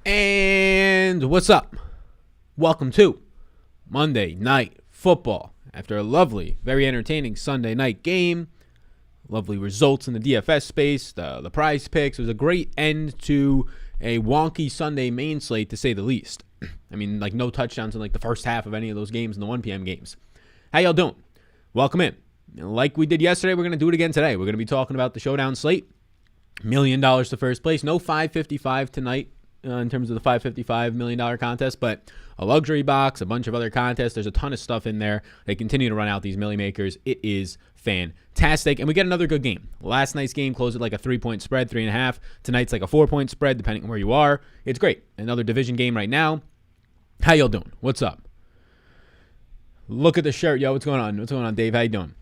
And what's up? Welcome to Monday Night Football. After a lovely, very entertaining Sunday night game, lovely results in the DFS space, the prize picks. It was a great end to a wonky Sunday main slate, to say the least. I mean, like no touchdowns in like the first half of any of those games in the 1 p.m. games. How y'all doing? Welcome in. Like we did yesterday, we're going to do it again today. We're going to be talking about the Showdown slate. $1 million to first place. No 555 tonight. In terms of the $555 million contest, but a luxury box, a bunch of other contests. There's a ton of stuff in there. They continue to run out these milli makers. It is fantastic. And we get another good game. Last night's game closed at like a 3-point spread, 3.5. Tonight's like a 4-point spread, depending on where you are. It's great. Another division game right now. How y'all doing? What's up? Look at the shirt, yo. What's going on? What's going on, Dave? How you doing?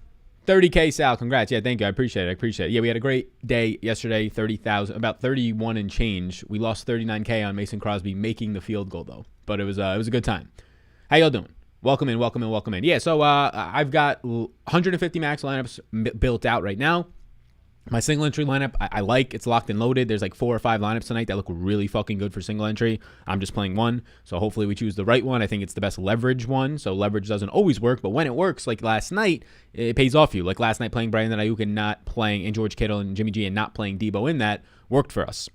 30K, Sal. Congrats. Yeah, thank you. I appreciate it. Yeah, we had a great day yesterday. 30,000, about 31 and change. We lost 39K on Mason Crosby making the field goal, though. But it was a good time. How y'all doing? Welcome in. Yeah, so I've got 150 max lineups built out right now. My single entry lineup, I like. It's locked and loaded. There's like 4 or 5 lineups tonight that look really fucking good for single entry. I'm just playing one, so hopefully we choose the right one. I think it's the best leverage one, so leverage doesn't always work, but when it works, like last night, it pays off you. Like last night playing Brandon Ayuk and not playing, and George Kittle and Jimmy G and not playing Debo in that worked for us.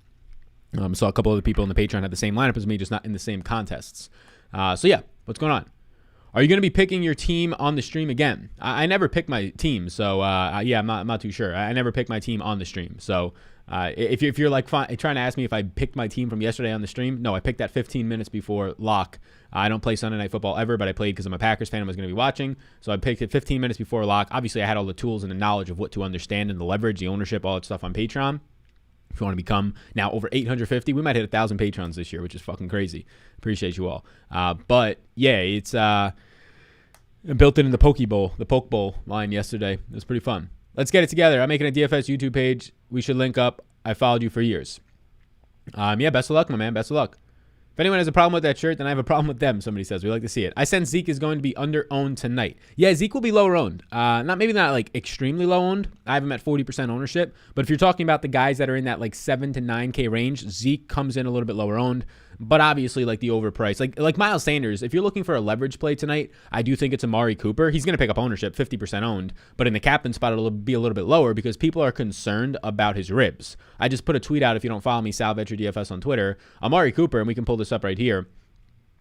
So a couple other people in the Patreon had the same lineup as me, just not in the same contests. So yeah, what's going on? Are you going to be picking your team on the stream again? I never pick my team, so yeah, I'm not too sure. I never pick my team on the stream. So if you're like trying to ask me if I picked my team from yesterday on the stream, no, I picked that 15 minutes before lock. I don't play Sunday Night Football ever, but I played because I'm a Packers fan and was going to be watching. So I picked it 15 minutes before lock. Obviously, I had all the tools and the knowledge of what to understand and the leverage, the ownership, all that stuff on Patreon. If you want to become now over 850, we might hit 1,000 patrons this year, which is fucking crazy. Appreciate you all. But yeah, it's I built it in the Poke Bowl line yesterday. It was pretty fun. Let's get it together. I'm making a DFS YouTube page. We should link up. I followed you for years. Yeah, best of luck, my man. Best of luck. If anyone has a problem with that shirt, then I have a problem with them, somebody says. We like to see it. I sense Zeke is going to be under-owned tonight. Yeah, Zeke will be lower-owned. Maybe not like extremely low-owned. I have him at 40% ownership. But if you're talking about the guys that are in that like 7 to 9K range, Zeke comes in a little bit lower-owned. But obviously, like the overpriced. Like Miles Sanders, if you're looking for a leverage play tonight, I do think it's Amari Cooper. He's going to pick up ownership, 50% owned. But in the captain spot, it'll be a little bit lower because people are concerned about his ribs. I just put a tweet out, if you don't follow me, Sal Vetri DFS on Twitter. Amari Cooper, and we can pull this up right here.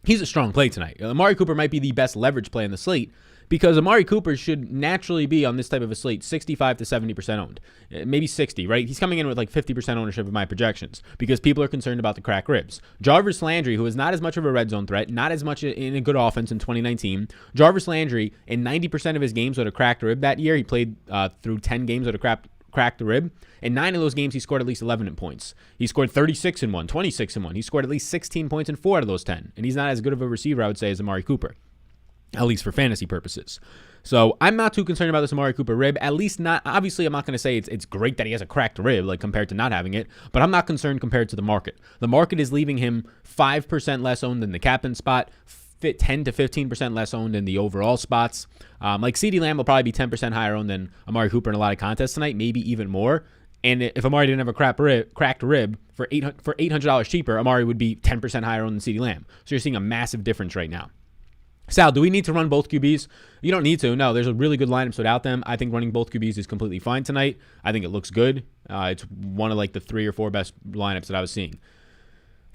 He's a strong play tonight. Amari Cooper might be the best leverage play in the slate because Amari Cooper should naturally be on this type of a slate 65 to 70% owned. Maybe 60, right? He's coming in with like 50% ownership of my projections because people are concerned about the cracked ribs. Jarvis Landry, who is not as much of a red zone threat, not as much in a good offense in 2019. Jarvis Landry, in 90% of his games with a cracked rib that year, he played through 10 games with a cracked the rib. In 9 of those games, he scored at least 11 points. He scored 36 in 1, 26 in 1. He scored at least 16 points in 4 out of those 10. And he's not as good of a receiver, I would say, as Amari Cooper, at least for fantasy purposes. So I'm not too concerned about this Amari Cooper rib, at least not. Obviously, I'm not going to say it's great that he has a cracked rib, like compared to not having it, but I'm not concerned compared to the market. The market is leaving him 5% less owned than the captain spot, 10 to 15% less owned in the overall spots. Like CeeDee Lamb will probably be 10% higher owned than Amari Cooper in a lot of contests tonight, maybe even more. And if Amari didn't have a cracked rib for $800 cheaper, Amari would be 10% higher owned than CeeDee Lamb. So you're seeing a massive difference right now. Sal, do we need to run both QBs? You don't need to. No, there's a really good lineup without them. I think running both QBs is completely fine tonight. I think it looks good. It's one of like the 3 or 4 best lineups that I was seeing.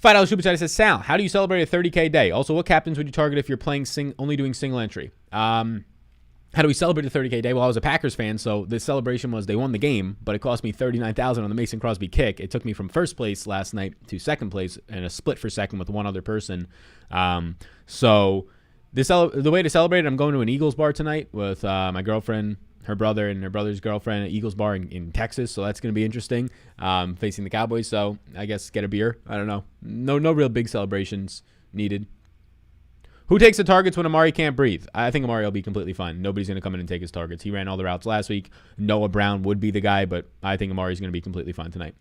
$5 super chat says, Sal, how do you celebrate a 30K day? Also, what captains would you target if you're playing only doing single entry? How do we celebrate a 30K day? Well, I was a Packers fan, so the celebration was they won the game, but it cost me $39,000 on the Mason Crosby kick. It took me from first place last night to second place and a split for second with one other person. So the way to celebrate it, I'm going to an Eagles bar tonight with my girlfriend, her brother, and her brother's girlfriend at Eagles bar in Texas. So that's going to be interesting, facing the Cowboys. So I guess get a beer. I don't know. No real big celebrations needed. Who takes the targets when Amari can't breathe? I think Amari will be completely fine. Nobody's going to come in and take his targets. He ran all the routes last week. Noah Brown would be the guy, but I think Amari's going to be completely fine tonight,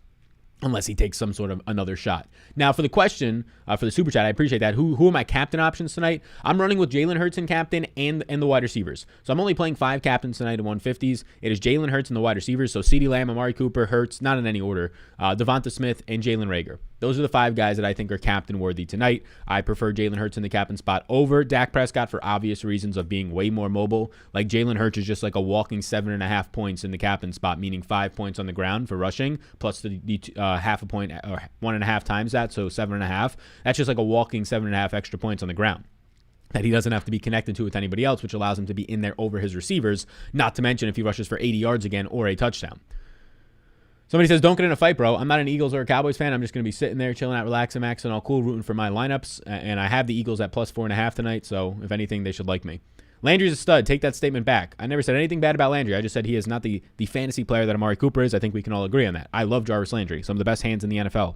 unless he takes some sort of another shot. Now, for the question, for the super chat, I appreciate that. Who are my captain options tonight? I'm running with Jalen Hurts in captain and the wide receivers. So I'm only playing 5 captains tonight in 150s. It is Jalen Hurts and the wide receivers. So CeeDee Lamb, Amari Cooper, Hurts, not in any order, Devonta Smith, and Jalen Reagor. Those are the 5 guys that I think are captain worthy tonight. I prefer Jalen Hurts in the captain spot over Dak Prescott for obvious reasons of being way more mobile. Like Jalen Hurts is just like a walking 7.5 points in the captain spot, meaning 5 points on the ground for rushing, plus the half a point or 1.5 times that, so 7.5. That's just like a walking 7.5 extra points on the ground that he doesn't have to be connected to with anybody else, which allows him to be in there over his receivers, not to mention if he rushes for 80 yards again or a touchdown. Somebody says, don't get in a fight, bro. I'm not an Eagles or a Cowboys fan. I'm just going to be sitting there, chilling out, relaxing, maxing, all cool, rooting for my lineups. And I have the Eagles at plus 4.5 tonight, so if anything, they should like me. Landry's a stud. Take that statement back. I never said anything bad about Landry. I just said he is not the fantasy player that Amari Cooper is. I think we can all agree on that. I love Jarvis Landry, some of the best hands in the NFL.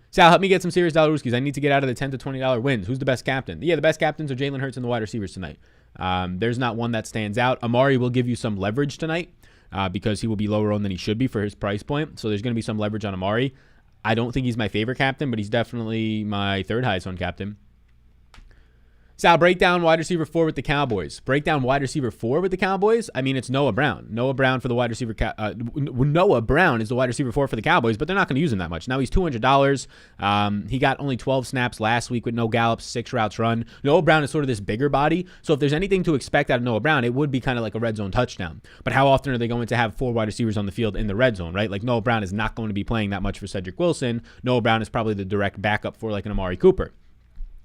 Sal, help me get some serious dollar rooskies. I need to get out of the $10 to $20 wins. Who's the best captain? Yeah, the best captains are Jalen Hurts and the wide receivers tonight. There's not one that stands out. Amari will give you some leverage tonight. Because he will be lower owned than he should be for his price point. So there's going to be some leverage on Amari. I don't think he's my favorite captain, but he's definitely my 3rd highest owned captain. Sal, break down wide receiver 4 with the Cowboys. Break down wide receiver 4 with the Cowboys? I mean, it's Noah Brown. Noah Brown for the wide receiver. Noah Brown is the wide receiver 4 for the Cowboys, but they're not going to use him that much. Now he's $200. He got only 12 snaps last week with no gallops, 6 routes run. Noah Brown is sort of this bigger body. So if there's anything to expect out of Noah Brown, it would be kind of like a red zone touchdown. But how often are they going to have 4 wide receivers on the field in the red zone, right? Like Noah Brown is not going to be playing that much for Cedric Wilson. Noah Brown is probably the direct backup for like an Amari Cooper.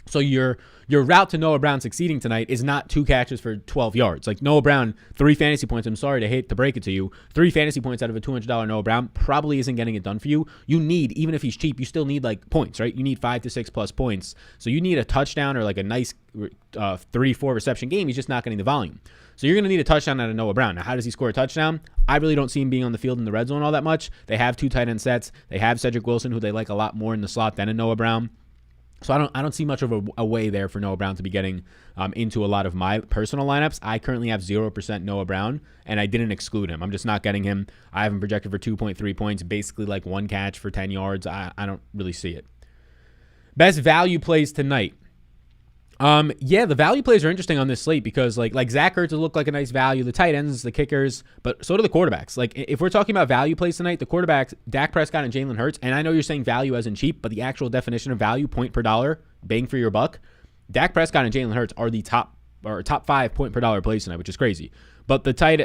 So your route to Noah Brown succeeding tonight is not 2 catches for 12 yards. Like Noah Brown, 3 fantasy points. I'm sorry to hate to break it to you. 3 fantasy points out of a $200 Noah Brown probably isn't getting it done for you. You need, even if he's cheap, you still need like points, right? You need 5 to 6 plus points. So you need a touchdown or like a nice 3-4 reception game. He's just not getting the volume. So you're going to need a touchdown out of Noah Brown. Now, how does he score a touchdown? I really don't see him being on the field in the red zone all that much. They have 2 tight end sets. They have Cedric Wilson, who they like a lot more in the slot than a Noah Brown. So I don't see much of a way there for Noah Brown to be getting into a lot of my personal lineups. I currently have 0% Noah Brown, and I didn't exclude him. I'm just not getting him. I have him projected for 2.3 points, basically like 1 catch for 10 yards. I don't really see it. Best value plays tonight. The value plays are interesting on this slate because like Zach Ertz will look like a nice value. The tight ends, the kickers, but so do the quarterbacks. Like if we're talking about value plays tonight, the quarterbacks, Dak Prescott and Jalen Hurts, and I know you're saying value as in cheap, but the actual definition of value, point per dollar, bang for your buck, Dak Prescott and Jalen Hurts are the top 5 point per dollar plays tonight, which is crazy. But the tight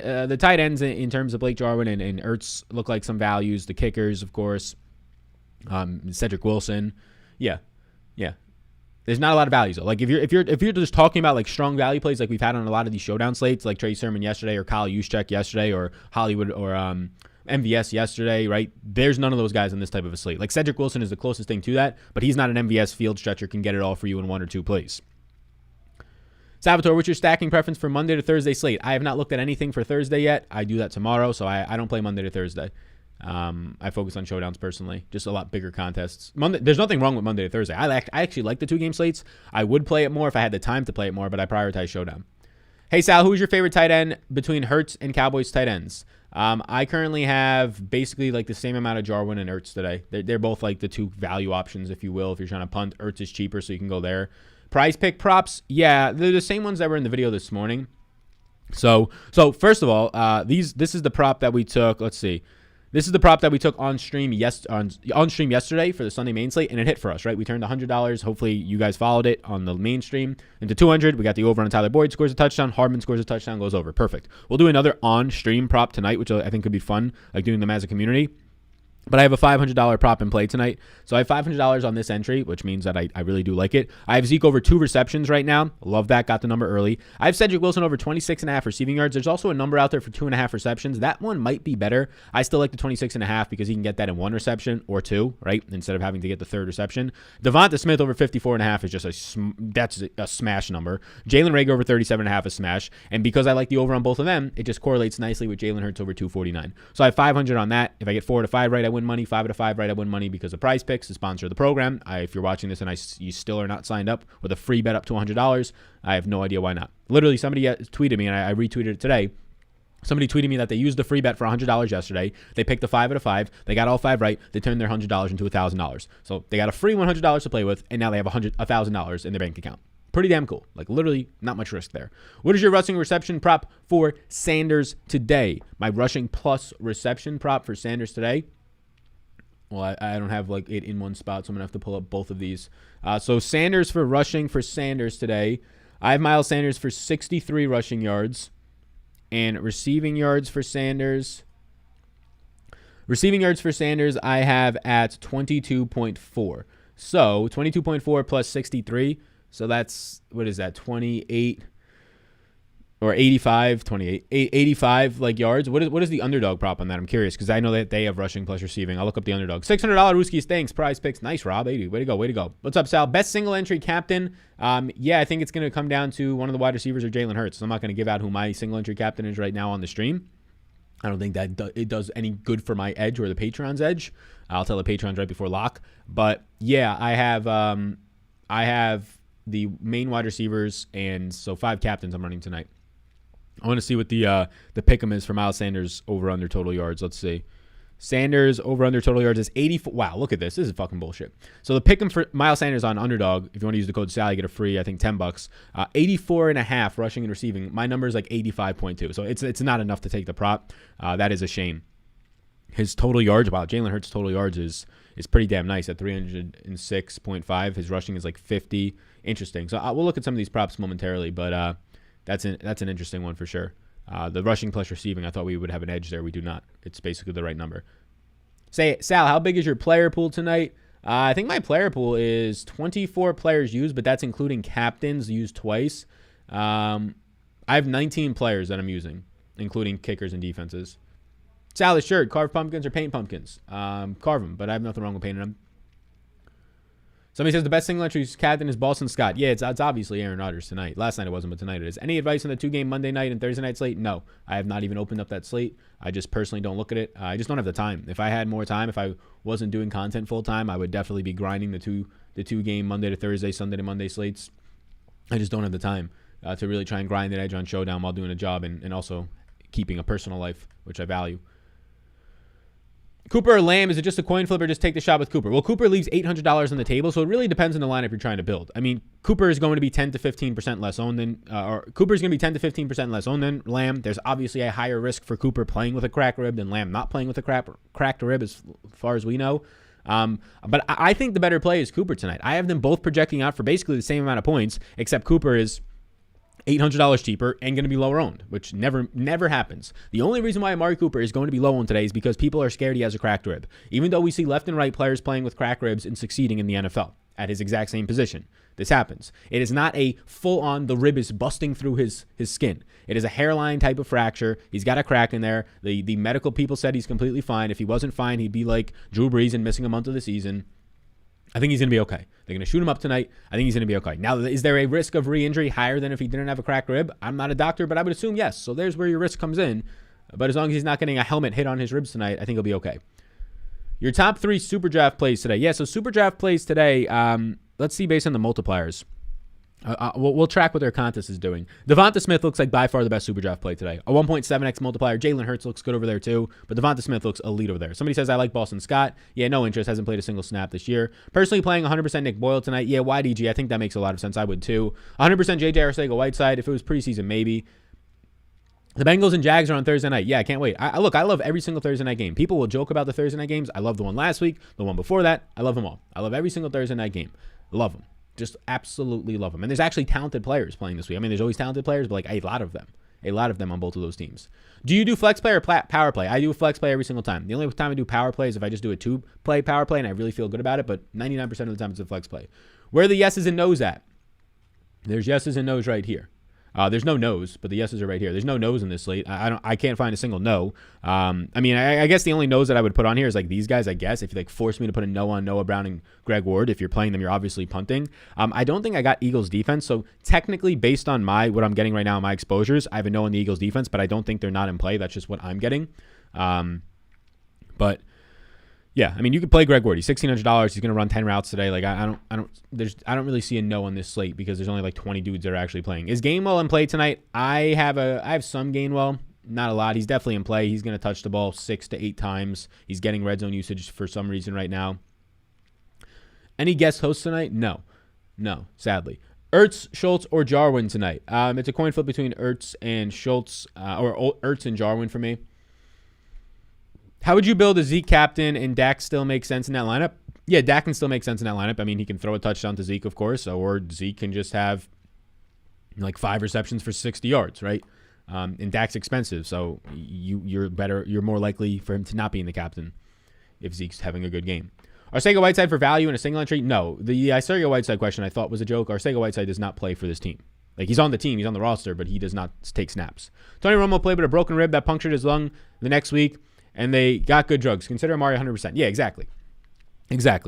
ends in terms of Blake Jarwin and Ertz look like some values. The kickers, of course, Cedric Wilson, yeah. There's not a lot of values though. Like if you're just talking about like strong value plays like we've had on a lot of these showdown slates, like Trey Sermon yesterday or Kyle Juszczyk yesterday or Hollywood or MVS yesterday, right? There's none of those guys in this type of a slate. Like Cedric Wilson is the closest thing to that, but he's not an MVS field stretcher, can get it all for you in 1 or 2 plays. Salvatore, what's your stacking preference for Monday to Thursday slate? I have not looked at anything for Thursday yet. I do that tomorrow, so I don't play Monday to Thursday. I focus on showdowns personally, just a lot bigger contests. There's nothing wrong with Monday to Thursday. I actually like the 2-game slates. I would play it more if I had the time to play it more, but I prioritize showdown. Hey Sal, who's your favorite tight end between Hurts and Cowboys tight ends? I currently have basically like the same amount of Jarwin and Ertz today. They're both like the 2 value options, if you will. If you're trying to punt, Ertz is cheaper, so you can go there. Prize pick props, yeah, they're the same ones that were in the video this morning. So first of all, this is the prop that we took. Let's see. This is the prop that we took on stream yesterday for the Sunday main slate, and it hit for us, right? We turned $100. Hopefully, you guys followed it on the main stream into 200. We got the over on Tyler Boyd, scores a touchdown. Hardman scores a touchdown, goes over. Perfect. We'll do another on-stream prop tonight, which I think could be fun, like doing them as a community. But I have a $500 prop in play tonight. So I have $500 on this entry, which means that I really do like it. I have Zeke over 2 receptions right now. Love that. Got the number early. I have Cedric Wilson over 26.5 receiving yards. There's also a number out there for 2.5 receptions. That one might be better. I still like the 26.5 because he can get that in 1 reception or 2, right? Instead of having to get the 3rd reception. Devonta Smith over 54.5 is just that's a smash number. Jalen Reagor over 37.5 is smash. And because I like the over on both of them, it just correlates nicely with Jalen Hurts over 249. So I have 500 on that. If I get 4 to 5 right, I win money. 5 to 5 right, I win money because of Prize Picks, the sponsor of the program. If you're watching this and you still are not signed up with a free bet up to $100, I have no idea why not. Literally, somebody tweeted me, and I retweeted it today. Somebody tweeted me that they used the free bet for $100 yesterday. They picked the 5 out of 5. They got all 5 right. They turned their $100 into $1,000. So they got a free $100 to play with, and now they have $1,000 in their bank account. Pretty damn cool. Like literally not much risk there. What is your rushing reception prop for Sanders today? My rushing plus reception prop for Sanders today Well, I don't have like it in one spot, so I'm going to have to pull up both of these. So Sanders for rushing for Sanders today. I have Miles Sanders for 63 rushing yards. And receiving yards for Sanders. Receiving yards for Sanders I have at 22.4. So 22.4 plus 63. So that's, what is that, 28 or 85, 28, 85 like yards. What is the underdog prop on that? I'm curious because I know that they have rushing plus receiving. I'll look up the underdog. $600 Rooskies. Thanks. Prize picks. Nice, Rob. 80. Way to go. Way to go. What's up, Sal? Best single entry captain. Yeah, I think it's going to come down to one of the wide receivers or Jalen Hurts. So I'm not going to give out who my single entry captain is right now on the stream. I don't think that it does any good for my edge or the Patreon's edge. I'll tell the Patrons right before lock. But yeah, I have the main wide receivers, and so 5 captains I'm running tonight. I want to see what the pick'em is for Miles Sanders over under total yards. Let's see. Sanders over under total yards is 84. Wow, look at this. This is fucking bullshit. So the pick'em for Miles Sanders on Underdog, if you want to use the code Sally, get a free, I think, $10. 84.5 rushing and receiving. My number is like 85.2. So it's not enough to take the prop. That is a shame. His total yards, wow, Jalen Hurts' total yards is pretty damn nice at 306.5. His rushing is like 50. Interesting. So we'll look at some of these props momentarily, but that's an interesting one for sure. The rushing plus receiving, I thought we would have an edge there. We do not. It's basically the right number. Say, Sal, how big is your player pool tonight? I think my player pool is 24 players used, but that's including captains used twice. I have 19 players that I'm using, including kickers and defenses. Sal, the shirt, carve pumpkins or paint pumpkins? Carve them, but I have nothing wrong with painting them. Somebody says the best single entry captain is Boston Scott. Yeah, it's obviously Aaron Rodgers tonight. Last night it wasn't, but tonight it is. Any advice on the 2-game Monday night and Thursday night slate? No. I have not even opened up that slate. I just personally don't look at it. I just don't have the time. If I had more time, if I wasn't doing content full time, I would definitely be grinding the two game Monday to Thursday, Sunday to Monday slates. I just don't have the time to really try and grind that edge on Showdown while doing a job and also keeping a personal life, which I value. Cooper or Lamb, is it just a coin flip or just take the shot with Cooper? Well, Cooper leaves $800 on the table, so it really depends on the lineup you're trying to build. I mean, Cooper is going to be 10 to 15% less owned than, Cooper is going to be 10 to 15% less owned than Lamb. There's obviously a higher risk for Cooper playing with a cracked rib than Lamb not playing with a cracked rib, as far as we know. But I think the better play is Cooper tonight. I have them both projecting out for basically the same amount of points, except Cooper is $800 cheaper and going to be lower owned, which never happens. The only reason why Amari Cooper is going to be low owned today is because people are scared he has a cracked rib, even though we see left and right players playing with cracked ribs and succeeding in the NFL at his exact same position. This happens. It is not a full-on, the rib is busting through his skin. It is a hairline type of fracture. He's got a crack in there. The medical people said he's completely fine. If he wasn't fine, he'd be like Drew Brees and missing a month of the season. I think he's going to be okay. They're going to shoot him up tonight. I think he's going to be okay. Now, is there a risk of re-injury higher than if he didn't have a cracked rib? I'm not a doctor, but I would assume yes. So there's where your risk comes in. But as long as he's not getting a helmet hit on his ribs tonight, I think he'll be okay. Your top 3 SuperDraft plays today. Yeah, so SuperDraft plays today. Let's see based on the multipliers. We'll track what their contest is doing. Devonta Smith looks like by far the best SuperDraft play today. A 1.7x multiplier. Jalen Hurts looks good over there too, but Devonta Smith looks elite over there. Somebody says, I like Boston Scott. Yeah, no interest. Hasn't played a single snap this year. Personally playing 100% Nick Boyle tonight. Yeah, YDG. I think that makes a lot of sense. I would too. 100% JJ Arcega-Whiteside. If it was preseason, maybe. The Bengals and Jags are on Thursday night. Yeah, I can't wait. I love every single Thursday night game. People will joke about the Thursday night games. I love the one last week, the one before that. I love them all. I love every single Thursday night game. Love them. Just absolutely love them. And there's actually talented players playing this week. I mean, there's always talented players, but like a lot of them on both of those teams. Do you do flex play or power play? I do flex play every single time. The only time I do power play is if I just do a 2-play power play and I really feel good about it, but 99% of the time it's a flex play. Where are the yeses and nos at? There's yeses and nos right here. There's no no's, but the yeses are right here. There's no no's in this slate. I can't find a single no. I guess the only no's that I would put on here is like these guys, I guess. If you like force me to put a no on Noah Brown and Greg Ward, if you're playing them, you're obviously punting. I don't think I got Eagles defense. So technically based on what I'm getting right now in my exposures, I have a no on the Eagles defense, but I don't think they're not in play. That's just what I'm getting. But yeah, I mean, you could play Greg Ward. He's $1,600. He's going to run 10 routes today. Like I don't really see a no on this slate because there's only like 20 dudes that are actually playing. Is Gainwell in play tonight? I have some Gainwell, not a lot. He's definitely in play. He's going to touch the ball 6 to 8 times. He's getting red zone usage for some reason right now. Any guest hosts tonight? No, sadly. Ertz, Schultz, or Jarwin tonight? It's a coin flip between Ertz and Schultz, or Ertz and Jarwin for me. How would you build a Zeke captain and Dak still make sense in that lineup? Yeah, Dak can still make sense in that lineup. I mean, he can throw a touchdown to Zeke, of course, or Zeke can just have like 5 receptions for 60 yards, right? And Dak's expensive, so you're more likely for him to not be in the captain if Zeke's having a good game. Arcega-Whiteside for value in a single entry? No. The Arcega-Whiteside question I thought was a joke. Arcega-Whiteside does not play for this team. Like, he's on the team, he's on the roster, but he does not take snaps. Tony Romo played with a broken rib that punctured his lung the next week, and they got good drugs. Consider Amari 100%. Yeah, exactly.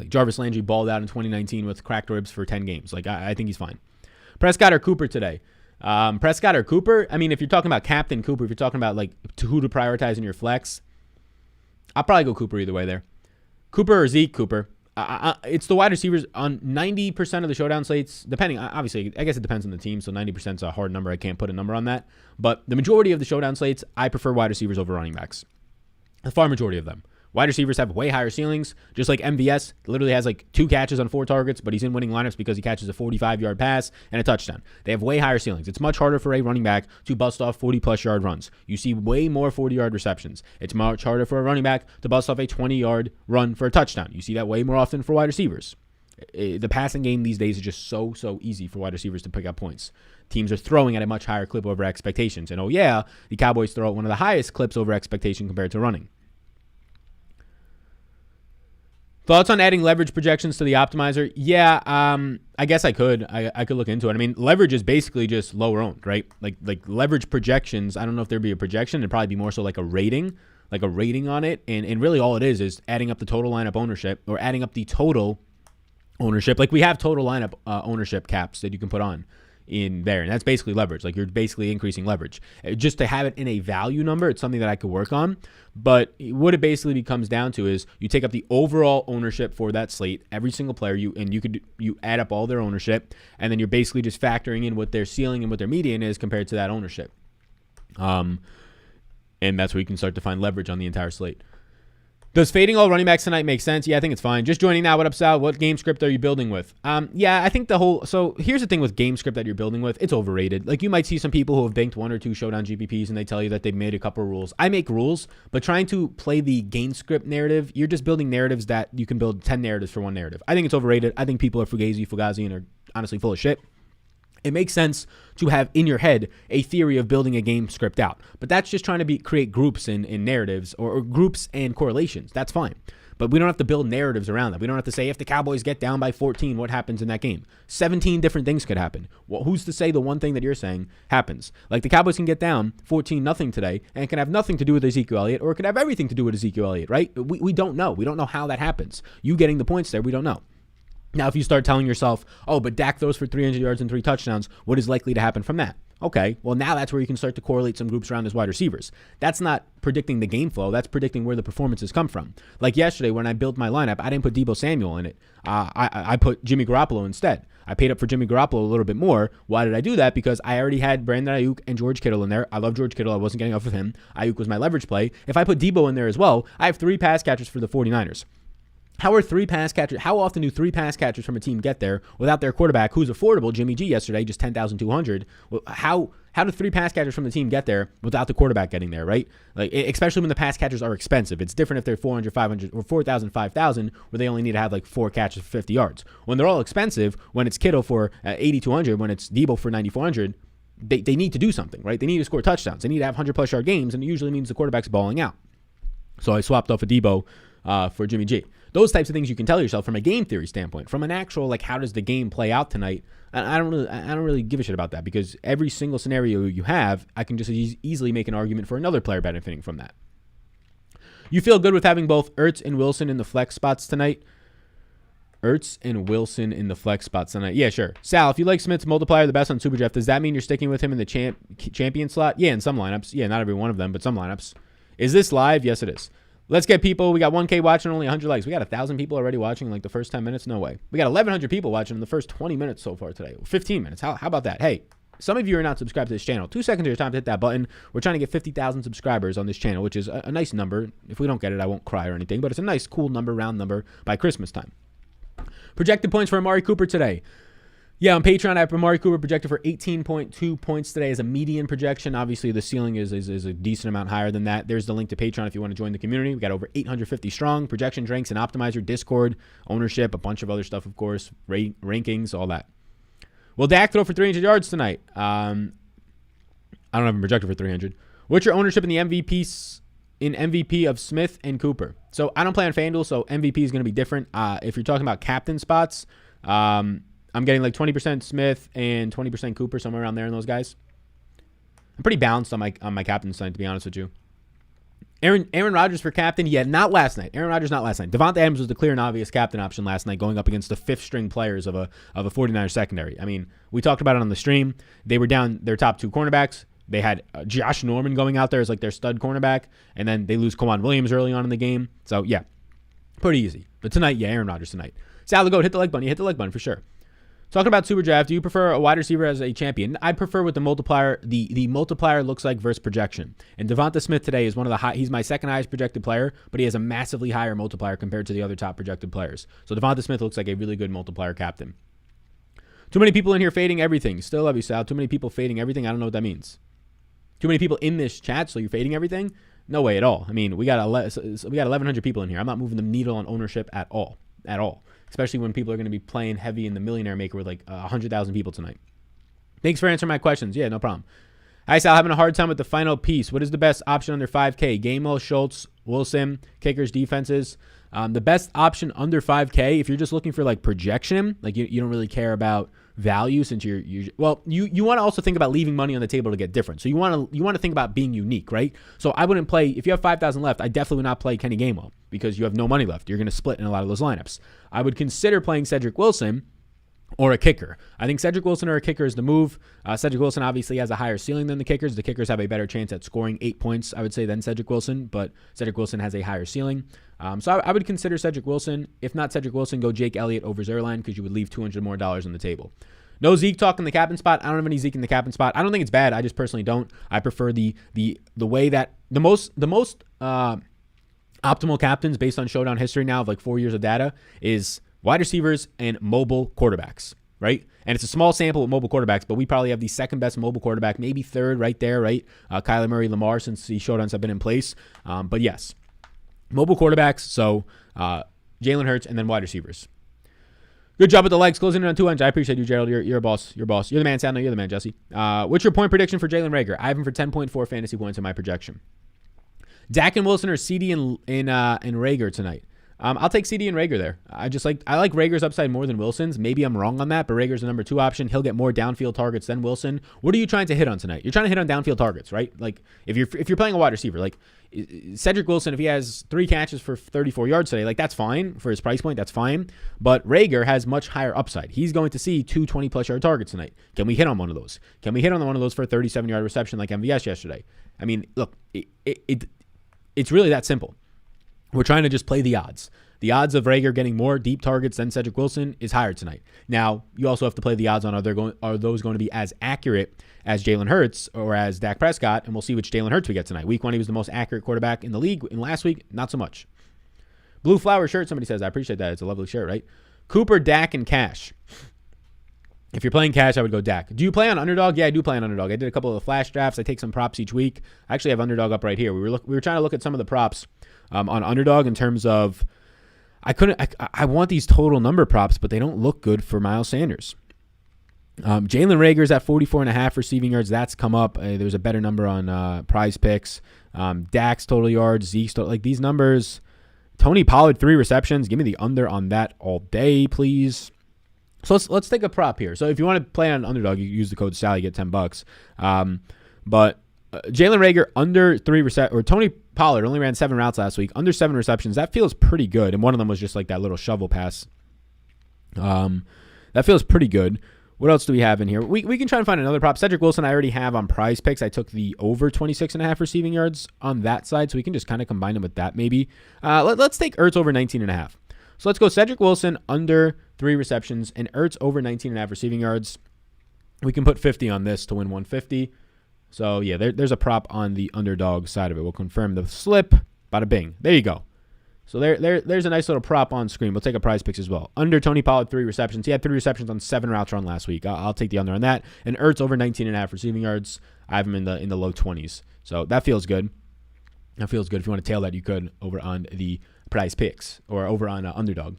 Jarvis Landry balled out in 2019 with cracked ribs for 10 games. Like, I think he's fine. Prescott or Cooper today? Prescott or Cooper? I mean, if you're talking about Captain Cooper, if you're talking about, like, who to prioritize in your flex, I'll probably go Cooper either way there. Cooper or Zeke? Cooper. It's the wide receivers on 90% of the showdown slates, depending, obviously, I guess it depends on the team, so 90% is a hard number. I can't put a number on that. But the majority of the showdown slates, I prefer wide receivers over running backs. The far majority of them. Wide receivers have way higher ceilings, just like MVS literally has like 2 catches on 4 targets, but he's in winning lineups because he catches a 45-yard pass and a touchdown. They have way higher ceilings. It's much harder for a running back to bust off 40-plus yard runs. You see way more 40-yard receptions. It's much harder for a running back to bust off a 20-yard run for a touchdown. You see that way more often for wide receivers. The passing game these days is just so easy for wide receivers to pick up points. Teams are throwing at a much higher clip over expectations. And the Cowboys throw at one of the highest clips over expectation compared to running. Thoughts on adding leverage projections to the optimizer? Yeah, I guess I could. I could look into it. I mean, leverage is basically just lower owned, right? Like leverage projections. I don't know if there'd be a projection. It'd probably be more so like a rating on it. And really all it is adding up the total lineup ownership or adding up the total ownership. Like we have total lineup ownership caps that you can put on in there. And that's basically leverage. Like you're basically increasing leverage. Just to have it in a value number, it's something that I could work on. But what it basically comes down to is you take up the overall ownership for that slate, every single player, you add up all their ownership, and then you're basically just factoring in what their ceiling and what their median is compared to that ownership. And that's where you can start to find leverage on the entire slate. Does fading all running backs tonight make sense? Yeah, I think it's fine. Just joining now. What up, Sal? What game script are you building with? Yeah, I think so here's the thing with game script that you're building with. It's overrated. Like you might see some people who have banked 1 or 2 Showdown GPPs and they tell you that they've made a couple rules. I make rules, but trying to play the game script narrative, you're just building narratives that you can build 10 narratives for one narrative. I think it's overrated. I think people are fugazi, and are honestly full of shit. It makes sense to have in your head a theory of building a game script out. But that's just trying to create groups in narratives or groups and correlations. That's fine. But we don't have to build narratives around that. We don't have to say if the Cowboys get down by 14, what happens in that game? 17 different things could happen. Well, who's to say the one thing that you're saying happens? Like the Cowboys can get down 14-0 today and it can have nothing to do with Ezekiel Elliott, or it could have everything to do with Ezekiel Elliott, right? We don't know. We don't know how that happens. You getting the points there, we don't know. Now, if you start telling yourself, oh, but Dak throws for 300 yards and 3 touchdowns, what is likely to happen from that? Okay, well, now that's where you can start to correlate some groups around his wide receivers. That's not predicting the game flow. That's predicting where the performances come from. Like yesterday when I built my lineup, I didn't put Deebo Samuel in it. I put Jimmy Garoppolo instead. I paid up for Jimmy Garoppolo a little bit more. Why did I do that? Because I already had Brandon Ayuk and George Kittle in there. I love George Kittle. I wasn't getting off of him. Ayuk was my leverage play. If I put Deebo in there as well, I have 3 pass catchers for the 49ers. How often do 3 pass catchers from a team get there without their quarterback, who's affordable? Jimmy G yesterday, just $10,200. Well, how do 3 pass catchers from the team get there without the quarterback getting there, right? Like, especially when the pass catchers are expensive. It's different if they're 400, 500, or 4,000, 5,000, where they only need to have like 4 catches for 50 yards. When they're all expensive, when it's Kittle for 8,200, when it's Deebo for 9,400, they need to do something, right? They need to score touchdowns. They need to have 100-plus yard games, and it usually means the quarterback's balling out. So I swapped off a Deebo for Jimmy G. Those types of things you can tell yourself from a game theory standpoint. From an actual, like, how does the game play out tonight? I don't really give a shit about that, because every single scenario you have, I can just easily make an argument for another player benefiting from that. You feel good with having both Ertz and Wilson in the flex spots tonight? Ertz and Wilson in the flex spots tonight. Yeah, sure. Sal, if you like Smith's multiplier the best on SuperDraft, does that mean you're sticking with him in the champion slot? Yeah, in some lineups. Yeah, not every one of them, but some lineups. Is this live? Yes, it is. Let's get people. We got 1K watching, only 100 likes. We got 1,000 people already watching in like the first 10 minutes. No way. We got 1,100 people watching in the first 20 minutes so far today. 15 minutes. How about that? Hey, some of you are not subscribed to this channel. 2 seconds of your time to hit that button. We're trying to get 50,000 subscribers on this channel, which is a nice number. If we don't get it, I won't cry or anything, but it's a nice, cool number, round number by Christmas time. Projected points for Amari Cooper today. Yeah, on Patreon, I have Amari Cooper projected for 18.2 points today as a median projection. Obviously, the ceiling is a decent amount higher than that. There's the link to Patreon if you want to join the community. We got over 850 strong. Projections, ranks, and optimizer, Discord, ownership, a bunch of other stuff, of course, rankings, all that. Will Dak throw for 300 yards tonight? I don't have him projected for 300. What's your ownership in the MVP of Smith and Cooper? So I don't play on FanDuel, so MVP is going to be different. If you're talking about captain spots, I'm getting like 20% Smith and 20% Cooper, somewhere around there in those guys. I'm pretty balanced on my captain side, to be honest with you. Aaron Rodgers for captain. Yeah, not last night. Aaron Rodgers not last night. Devontae Adams was the clear and obvious captain option last night, going up against the fifth string players of a 49ers secondary. I mean, we talked about it on the stream. They were down their top two cornerbacks. They had Josh Norman going out there as like their stud cornerback, and then they lose Kwan Williams early on in the game. So yeah, pretty easy. But tonight, yeah, Aaron Rodgers tonight. Sal, go hit the like button. You hit the like button for sure. Talking about SuperDraft, do you prefer a wide receiver as a champion? I prefer what the multiplier, the multiplier looks like versus projection. And Devonta Smith today is one of the he's my second highest projected player, but he has a massively higher multiplier compared to the other top projected players. So Devonta Smith looks like a really good multiplier captain. Too many people in here fading everything. Still love you, Sal. Too many people fading everything. I don't know what that means. Too many people in this chat, so you're fading everything? No way at all. I mean, we got 1,100 people in here. I'm not moving the needle on ownership at all. At all. Especially when people are going to be playing heavy in the Millionaire Maker with like 100,000 people tonight. Thanks for answering my questions. Yeah, no problem. Hi, Sal. Having a hard time with the final piece. What is the best option under 5K? Gamel, Schultz, Wilson, kickers, defenses. The best option under 5K, if you're just looking for like projection, like you don't really care about value since you want to also think about leaving money on the table to get different. So you want to think about being unique, right? So I wouldn't play, if you have 5,000 left, I definitely would not play Kenny Gainwell because you have no money left. You're going to split in a lot of those lineups. I would consider playing Cedric Wilson or a kicker. I think Cedric Wilson or a kicker is the move. Cedric Wilson obviously has a higher ceiling than the kickers. The kickers have a better chance at scoring 8 points, I would say, than Cedric Wilson, but Cedric Wilson has a higher ceiling. So I would consider Cedric Wilson. If not Cedric Wilson, go Jake Elliott over Zerline because you would leave $200 more on the table. No Zeke talk in the captain spot. I don't have any Zeke in the captain spot. I don't think it's bad. I just personally don't. I prefer the way that the most optimal captains based on Showdown history now of like 4 years of data is wide receivers and mobile quarterbacks, right? And it's a small sample with mobile quarterbacks, but we probably have the second best mobile quarterback, maybe third right there, right? Kyler Murray, Lamar, since the Showdowns have been in place. But yes, mobile quarterbacks. So Jalen Hurts and then wide receivers. Good job with the legs, closing in on 2 ends. I appreciate you, Gerald. You're a boss. You're a boss. You're the man, Sal. No, you're the man, Jesse. What's your point prediction for Jalen Reagor? I have him for 10.4 fantasy points in my projection. Dak and Wilson or CD and Reagor tonight. I'll take CD and Reagor there. I like Rager's upside more than Wilson's. Maybe I'm wrong on that, but Rager's the number 2 option. He'll get more downfield targets than Wilson. What are you trying to hit on tonight? You're trying to hit on downfield targets, right? Like if you're playing a wide receiver, like Cedric Wilson, if he has 3 catches for 34 yards today, like that's fine for his price point. That's fine. But Reagor has much higher upside. He's going to see 2 20+ yard targets tonight. Can we hit on one of those? Can we hit on one of those for a 37-yard reception like MVS yesterday? I mean, look, it's really that simple. We're trying to just play the odds. The odds of Reagor getting more deep targets than Cedric Wilson is higher tonight. Now, you also have to play the odds on are those going to be as accurate as Jalen Hurts or as Dak Prescott, and we'll see which Jalen Hurts we get tonight. Week 1, he was the most accurate quarterback in the league. In last week, not so much. Blue flower shirt, somebody says. I appreciate that. It's a lovely shirt, right? Cooper, Dak, and Cash. If you're playing Cash, I would go Dak. Do you play on Underdog? Yeah, I do play on Underdog. I did a couple of flash drafts. I take some props each week. I actually have Underdog up right here. We were trying to look at some of the props on Underdog in terms of I want these total number props, but they don't look good for Miles Sanders. Jalen Reagor's at 44.5 receiving yards. That's come up. There's a better number on Prize Picks. Dak's total yards, Zeke's like these numbers. Tony Pollard 3 receptions. Give me the under on that all day, please. So let's take a prop here. So if you want to play on Underdog, you use the code SAL, you get $10. But Jalen Reagor under 3 receptions, or Tony Pollard only ran 7 routes last week, under 7 receptions. That feels pretty good. And one of them was just like that little shovel pass. That feels pretty good. What else do we have in here? We can try and find another prop. Cedric Wilson I already have on Prize Picks. I took the over 26.5 receiving yards on that side, so we can just kind of combine them with that maybe. Let's take Ertz over 19.5. So let's go Cedric Wilson under 3 receptions and Ertz over 19.5 receiving yards. We can put 50 on this to win 150. So yeah, there's a prop on the Underdog side of it. We'll confirm the slip. Bada bing. There you go. So there's a nice little prop on screen. We'll take a prize picks as well. Under Tony Pollard, 3 receptions. He had 3 receptions on 7 routes run last week. I'll take the under on that. And Ertz over 19.5 receiving yards. I have him in the low 20s. So that feels good. That feels good. If you want to tail that, you could over on the prize picks or over on Underdog.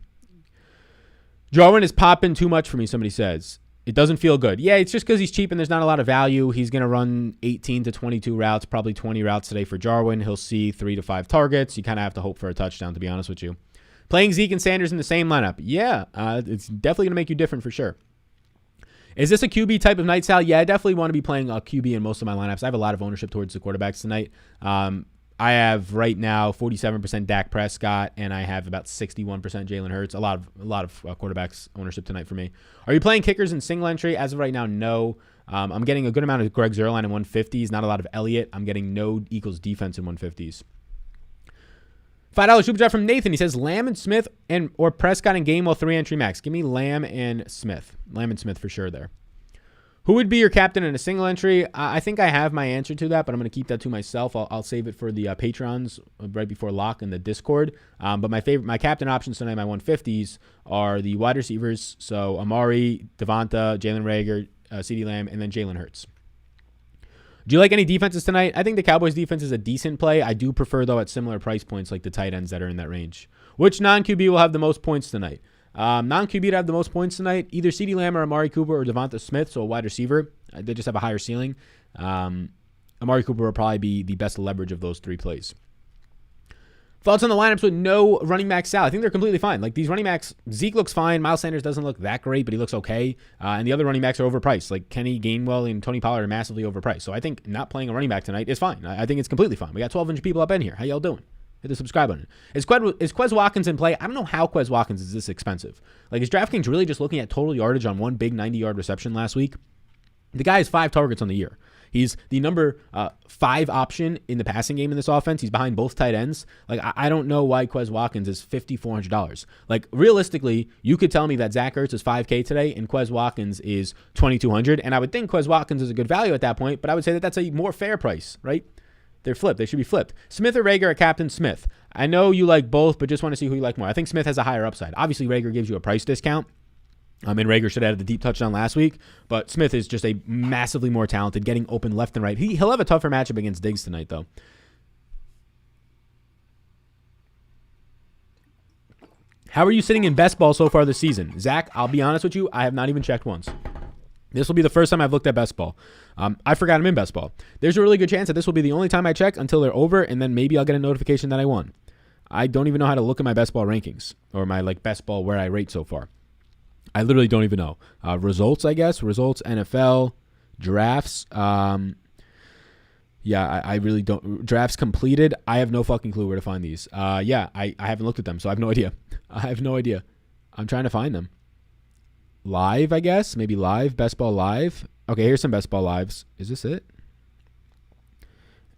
Jarwin is popping too much for me, somebody says. It doesn't feel good. Yeah, it's just because he's cheap and there's not a lot of value. He's going to run 18 to 22 routes, probably 20 routes today for Jarwin. He'll see 3 to 5 targets. You kind of have to hope for a touchdown, to be honest with you. Playing Zeke and Sanders in the same lineup. Yeah, it's definitely going to make you different for sure. Is this a QB type of night, Sal? Yeah, I definitely want to be playing a QB in most of my lineups. I have a lot of ownership towards the quarterbacks tonight. I have right now 47% Dak Prescott, and I have about 61% Jalen Hurts. A lot of quarterbacks ownership tonight for me. Are you playing kickers in single entry? As of right now, no. I'm getting a good amount of Greg Zuerlein in 150s, not a lot of Elliott. I'm getting no equals defense in 150s. $5 super chat from Nathan. He says Lamb and Smith or Prescott and Gainwell 3 entry max. Give me Lamb and Smith. Lamb and Smith for sure there. Who would be your captain in a single entry? I think I have my answer to that, but I'm going to keep that to myself. I'll save it for the Patrons right before lock in the Discord. But my captain options tonight, my 150s, are the wide receivers. So Amari, Devonta, Jalen Reagor, CeeDee Lamb, and then Jalen Hurts. Do you like any defenses tonight? I think the Cowboys defense is a decent play. I do prefer, though, at similar price points like the tight ends that are in that range. Which non-QB will have the most points tonight? Non-QB to have the most points tonight, either CeeDee Lamb or Amari Cooper or Devonta Smith, so a wide receiver. They just have a higher ceiling. Amari Cooper will probably be the best leverage of those 3 plays. Thoughts on the lineups with no running back Sal? I think they're completely fine. Like these running backs, Zeke looks fine. Miles Sanders doesn't look that great, but he looks okay. And the other running backs are overpriced. Like Kenny Gainwell and Tony Pollard are massively overpriced. So I think not playing a running back tonight is fine. I think it's completely fine. We got 1,200 people up in here. How y'all doing? Hit the subscribe button. Is Quez Watkins in play? I don't know how Quez Watkins is this expensive. Like, is DraftKings really just looking at total yardage on one big 90-yard reception last week? The guy has 5 targets on the year. He's the number 5 option in the passing game in this offense. He's behind both tight ends. Like, I don't know why Quez Watkins is $5,400. Like, realistically, you could tell me that Zach Ertz is $5K today and Quez Watkins is $2,200, and I would think Quez Watkins is a good value at that point, but I would say that that's a more fair price, right? They're flipped. They should be flipped. Smith or Reagor at Captain Smith. I know you like both, but just want to see who you like more. I think Smith has a higher upside. Obviously, Reagor gives you a price discount. And Reagor should have had the deep touchdown last week, but Smith is just a massively more talented, getting open left and right. He'll have a tougher matchup against Diggs tonight, though. How are you sitting in best ball so far this season? Zach, I'll be honest with you, I have not even checked once. This will be the first time I've looked at best ball. I forgot I'm in best ball. There's a really good chance that this will be the only time I check until they're over, and then maybe I'll get a notification that I won. I don't even know how to look at my best ball rankings or my best ball where I rate so far. I literally don't even know. Results, I guess. Results, NFL, drafts. I really don't. Drafts completed. I have no fucking clue where to find these. I haven't looked at them, so I have no idea. I'm trying to find them. Live, I guess. Maybe live. Best ball live. Okay, here's some best ball lives. Is this it?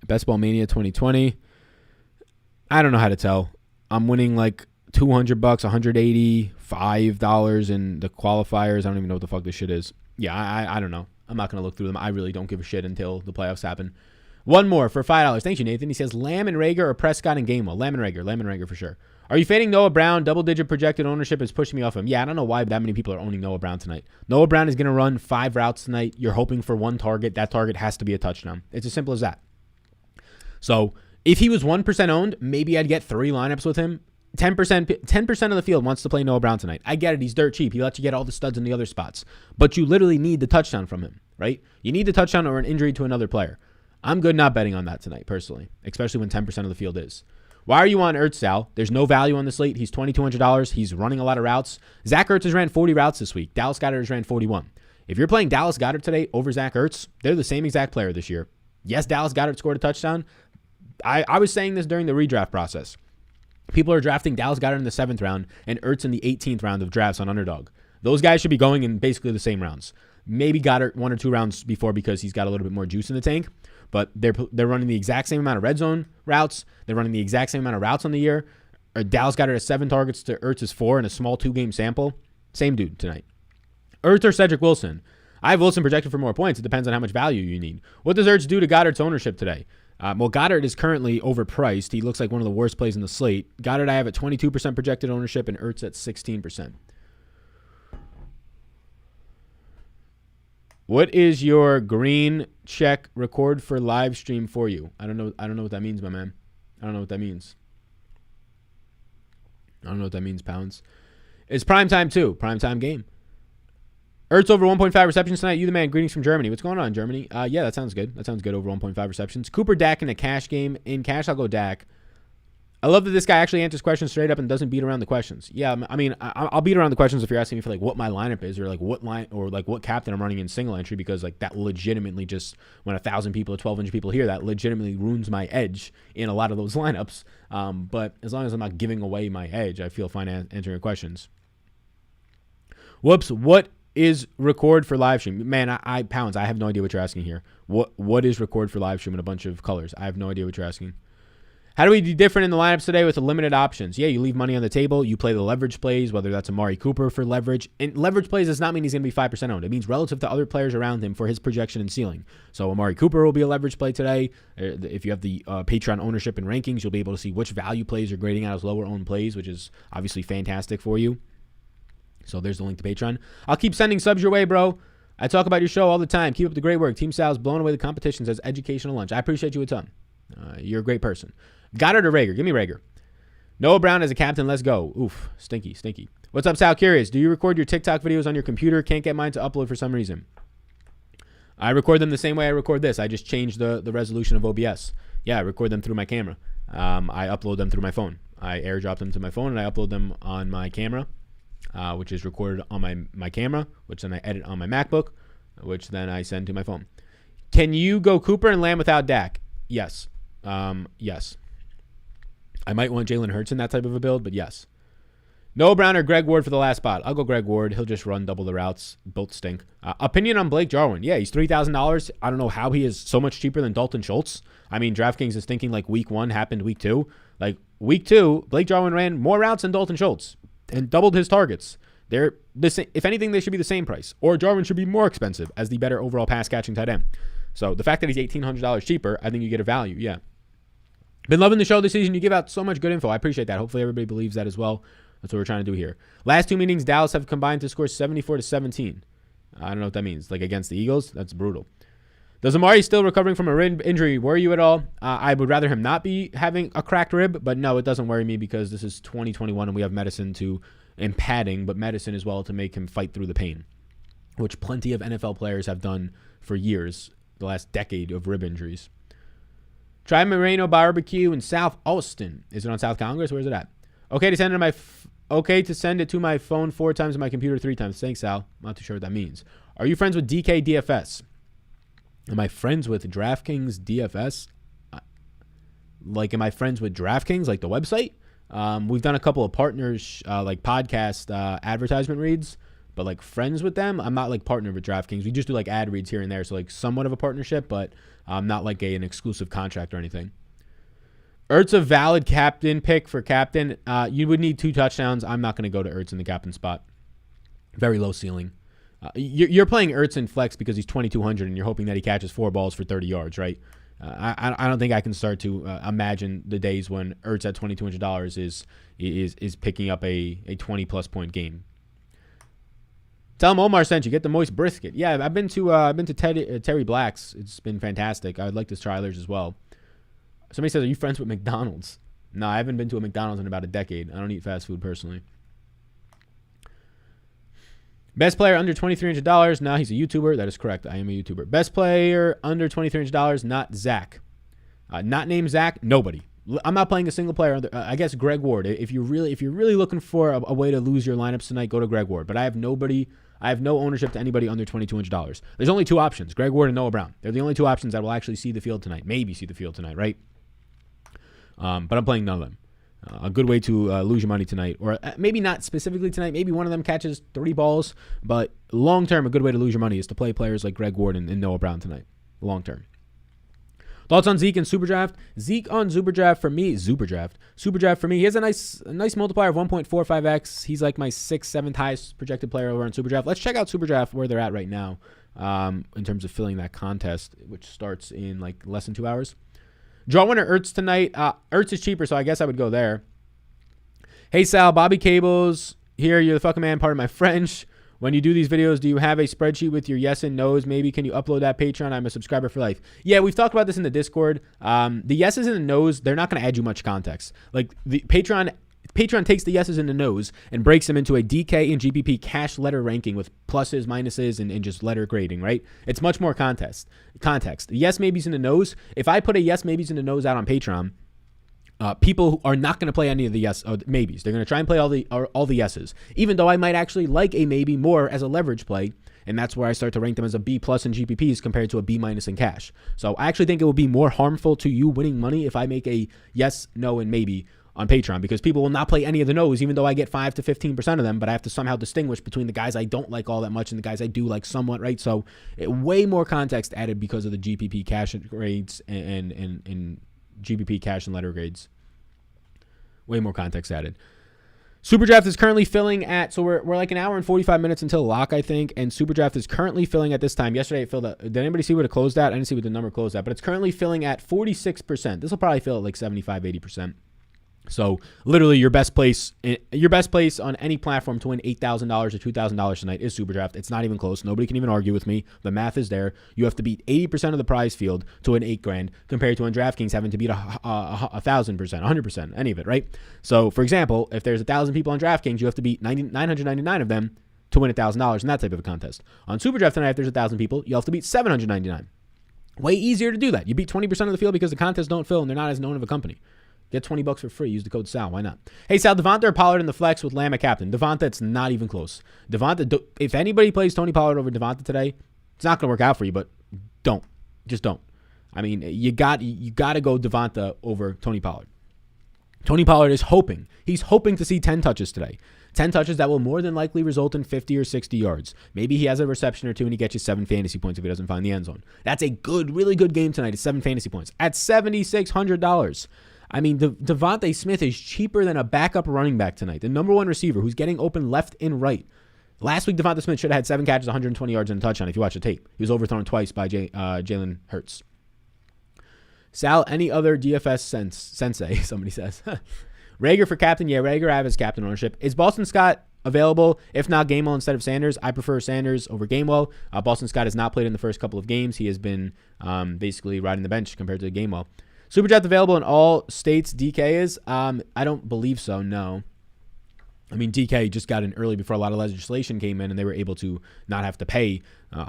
Best Ball Mania 2020. I don't know how to tell. I'm winning like $200, $185 in the qualifiers. I don't even know what the fuck this shit is. Yeah, I don't know. I'm not going to look through them. I really don't give a shit until the playoffs happen. One more for $5. Thank you, Nathan. He says Lamb and Reagor or Prescott and Gainwell. Lamb and Reagor for sure. Are you fading Noah Brown? Double-digit projected ownership is pushing me off him. Yeah, I don't know why that many people are owning Noah Brown tonight. Noah Brown is going to run 5 routes tonight. You're hoping for one target. That target has to be a touchdown. It's as simple as that. So if he was 1% owned, maybe I'd get 3 lineups with him. 10% of the field wants to play Noah Brown tonight. I get it. He's dirt cheap. He lets you get all the studs in the other spots. But you literally need the touchdown from him, right? You need the touchdown or an injury to another player. I'm good not betting on that tonight, personally, especially when 10% of the field is. Why are you on Ertz, Sal? There's no value on the slate. He's $2,200. He's running a lot of routes. Zach Ertz has ran 40 routes this week. Dallas Goedert has ran 41. If you're playing Dallas Goedert today over Zach Ertz, they're the same exact player this year. Yes, Dallas Goedert scored a touchdown. I was saying this during the redraft process. People are drafting Dallas Goedert in the 7th round and Ertz in the 18th round of drafts on Underdog. Those guys should be going in basically the same rounds. Maybe Goddard 1 or 2 rounds before because he's got a little bit more juice in the tank. But they're running the exact same amount of red zone routes. They're running the exact same amount of routes on the year. Dallas Goedert has 7 targets to Ertz's 4 in a small 2-game sample. Same dude tonight. Ertz or Cedric Wilson? I have Wilson projected for more points. It depends on how much value you need. What does Ertz do to Goddard's ownership today? Well, Goddard is currently overpriced. He looks like one of the worst plays in the slate. Goddard I have at 22% projected ownership and Ertz at 16%. What is your green check record for live stream for you? I don't know what that means, my man. I don't know what that means. Pounds. It's primetime too. Primetime game. Ertz over 1.5 receptions tonight. You the man. Greetings from Germany. What's going on, Germany? Yeah, that sounds good. That sounds good. Over 1.5 receptions. Cooper, Dak in a cash game. In cash, I'll go Dak. I love that this guy actually answers questions straight up and doesn't beat around the questions. Yeah, I mean, I'll beat around the questions if you're asking me for like what my lineup is or like what line or like what captain I'm running in single entry, because like that legitimately just when 1,000 people or 1,200 people hear that legitimately ruins my edge in a lot of those lineups. But as long as I'm not giving away my edge, I feel fine answering your questions. Whoops, what is record for live stream? Man, I Pounds, I have no idea what you're asking here. What is record for live stream in a bunch of colors? I have no idea what you're asking. How do we do different in the lineups today with the limited options? Yeah, you leave money on the table. You play the leverage plays, whether that's Amari Cooper for leverage. And leverage plays does not mean he's going to be 5% owned. It means relative to other players around him for his projection and ceiling. So Amari Cooper will be a leverage play today. If you have the Patreon ownership and rankings, you'll be able to see which value plays are grading out as lower owned plays, which is obviously fantastic for you. So there's the link to Patreon. I'll keep sending subs your way, bro. I talk about your show all the time. Keep up the great work. Team Sal's blowing away the competitions as educational lunch. I appreciate you a ton. You're a great person. Goddard or Rager? Give me Rager. Noah Brown as a captain. Let's go. Oof. Stinky. What's up, Sal? Curious. Do you record your TikTok videos on your computer? Can't get mine to upload for some reason. I record them the same way I record this. I just changed the resolution of OBS. Yeah, I record them through my camera. I upload them through my phone. I airdrop them to my phone and I upload them on my camera, which is recorded on my camera, which then I edit on my MacBook, which then I send to my phone. Can you go Cooper and Lamb without Dak? Yes. Yes. I might want Jalen Hurts in that type of a build, but yes. Noah Brown or Greg Ward for the last spot? I'll go Greg Ward. He'll just run double the routes. Both stink. Opinion on Blake Jarwin. Yeah, he's $3,000. I don't know how he is so much cheaper than Dalton Schultz. I mean, DraftKings is thinking like week 1 happened week 2. Like week 2, Blake Jarwin ran more routes than Dalton Schultz and doubled his targets. They're the same. If anything, they should be the same price. Or Jarwin should be more expensive as the better overall pass catching tight end. So the fact that he's $1,800 cheaper, I think you get a value. Yeah. Been loving the show this season. You give out so much good info. I appreciate that. Hopefully everybody believes that as well. That's what we're trying to do here. Last 2 meetings, Dallas have combined to score 74-17. I don't know what that means. Like against the Eagles? That's brutal. Does Amari still recovering from a rib injury worry you at all? I would rather him not be having a cracked rib, but no, it doesn't worry me because this is 2021 and we have medicine and padding, but medicine as well to make him fight through the pain, which plenty of NFL players have done for years, the last decade of rib injuries. Try Moreno Barbecue in South Austin. Is it on South Congress? Where is it at? Okay to send it to my phone 4 times and my computer 3 times. Thanks, Sal. I'm not too sure what that means. Are you friends with DK DFS? Am I friends with DraftKings DFS? Am I friends with DraftKings, like the website? We've done a couple of partners, like podcast advertisement reads, but like friends with them. I'm not like partnered with DraftKings. We just do like ad reads here and there. So like somewhat of a partnership, but not like an exclusive contract or anything. Ertz a valid captain pick for captain. You would need 2 touchdowns. I'm not going to go to Ertz in the captain spot. Very low ceiling. You're playing Ertz in flex because he's 2,200 and you're hoping that he catches 4 balls for 30 yards, right? I don't think I can start to imagine the days when Ertz at $2,200 is picking up a 20-plus point game. Tell him Omar sent you. Get the moist brisket. Yeah, I've been to Terry Black's. It's been fantastic. I'd like to try theirs as well. Somebody says, are you friends with McDonald's? No, I haven't been to a McDonald's in about a decade. I don't eat fast food personally. Best player under $2,300. No, he's a YouTuber. That is correct. I am a YouTuber. Best player under $2,300. Not Zach. Not named Zach. Nobody. I'm not playing a single player. I guess Greg Ward. If you're really looking for a way to lose your lineups tonight, go to Greg Ward. But I have nobody. I have no ownership to anybody under $2,200. There's only 2 options: Greg Ward and Noah Brown. They're the only 2 options that will actually see the field tonight. Maybe see the field tonight, right? But I'm playing none of them. A good way to lose your money tonight, or maybe not specifically tonight. Maybe one of them catches 3 balls, but long term, a good way to lose your money is to play players like Greg Ward and Noah Brown tonight. Long term. Thoughts on Zeke and SuperDraft? Zeke on SuperDraft for me. SuperDraft for me. He has a nice multiplier of 1.45x. He's like my 6th, 7th highest projected player over on SuperDraft. Let's check out SuperDraft where they're at right now in terms of filling that contest, which starts in like less than 2 hours. Draw winner Ertz tonight. Ertz is cheaper, so I guess I would go there. Hey, Sal, Bobby Cables here. You're the fucking man, pardon my French. When you do these videos, do you have a spreadsheet with your yes and no's? Maybe can you upload that Patreon? I'm a subscriber for life. Yeah, we've talked about this in the Discord. The yeses and the no's, they're not going to add you much context. Like the Patreon takes the yeses and the no's and breaks them into a DK and GPP cash letter ranking with pluses, minuses, and just letter grading, right? It's much more context. The yes, maybes, and the no's. If I put a yes, maybes, and the no's out on Patreon, people who are not going to play any of the yes maybes. They're going to try and play all the yeses, even though I might actually like a maybe more as a leverage play, and that's where I start to rank them as a B plus in GPPs compared to a B minus in cash. So I actually think it will be more harmful to you winning money if I make a yes, no, and maybe on Patreon, because people will not play any of the no's, even though I get 5 to 15% of them, but I have to somehow distinguish between the guys I don't like all that much and the guys I do like somewhat, right? So way more context added because of the GPP cash grades and GPP cash and letter grades. Way more context added. SuperDraft is currently filling at, so we're like an hour and 45 minutes until lock, I think, and SuperDraft is currently filling at this time. Yesterday it filled at, did anybody see what it closed at? I didn't see what the number closed at, but it's currently filling at 46%. This will probably fill at like 75, 80%. So literally your best place on any platform to win $8,000 or $2,000 tonight is SuperDraft. It's not even close. Nobody can even argue with me. The math is there. You have to beat 80% of the prize field to win $8,000 compared to on DraftKings having to beat 1,000%, 100%, any of it, right? So for example, if there's 1,000 people on DraftKings, you have to beat 999 of them to win $1,000 in that type of a contest. On SuperDraft tonight, if there's 1,000 people, you have to beat 799. Way easier to do that. You beat 20% of the field because the contests don't fill and they're not as known of a company. Get $20 for free. Use the code SAL. Why not? Hey, Sal, Devonta or Pollard in the flex with Lamb at captain. Devonta, it's not even close. Devonta, if anybody plays Tony Pollard over Devonta today, it's not going to work out for you, but don't. Just don't. I mean, you got to go Devonta over Tony Pollard. Tony Pollard is hoping. He's hoping to see 10 touches today. 10 touches that will more than likely result in 50 or 60 yards. Maybe he has a reception or two and he gets you 7 fantasy points if he doesn't find the end zone. That's a good, really good game tonight. It's 7 fantasy points at $7,600. I mean, Devontae Smith is cheaper than a backup running back tonight. The number one receiver who's getting open left and right. Last week, Devontae Smith should have had 7 catches, 120 yards, and a touchdown if you watch the tape. He was overthrown twice by Jalen Hurts. Sal, any other DFS sensei, somebody says. Rager for captain. Yeah, Rager, I have his captain ownership. Is Boston Scott available? If not, Gainwell instead of Sanders. I prefer Sanders over Gainwell. Boston Scott has not played in the first couple of games. He has been basically riding the bench compared to Gainwell. SuperDraft available in all states DK is? I don't believe so, no. I mean, DK just got in early before a lot of legislation came in and they were able to not have to pay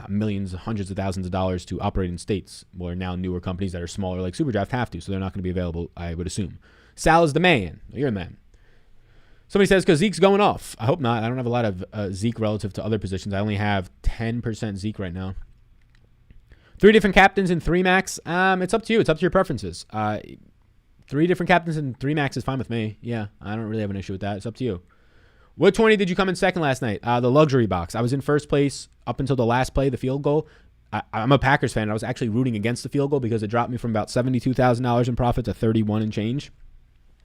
millions, hundreds of thousands of dollars to operate in states where now newer companies that are smaller like SuperDraft have to, so they're not going to be available, I would assume. Sal is the man. You're the man. Somebody says, because Zeke's going off. I hope not. I don't have a lot of Zeke relative to other positions. I only have 10% Zeke right now. 3 different captains in 3 max. It's up to you. It's up to your preferences. 3 different captains in 3 max is fine with me. Yeah, I don't really have an issue with that. It's up to you. What 20 did you come in second last night? The luxury box. I was in first place up until the last play, the field goal. I'm a Packers fan. I was actually rooting against the field goal because it dropped me from about $72,000 in profit to 31 and change.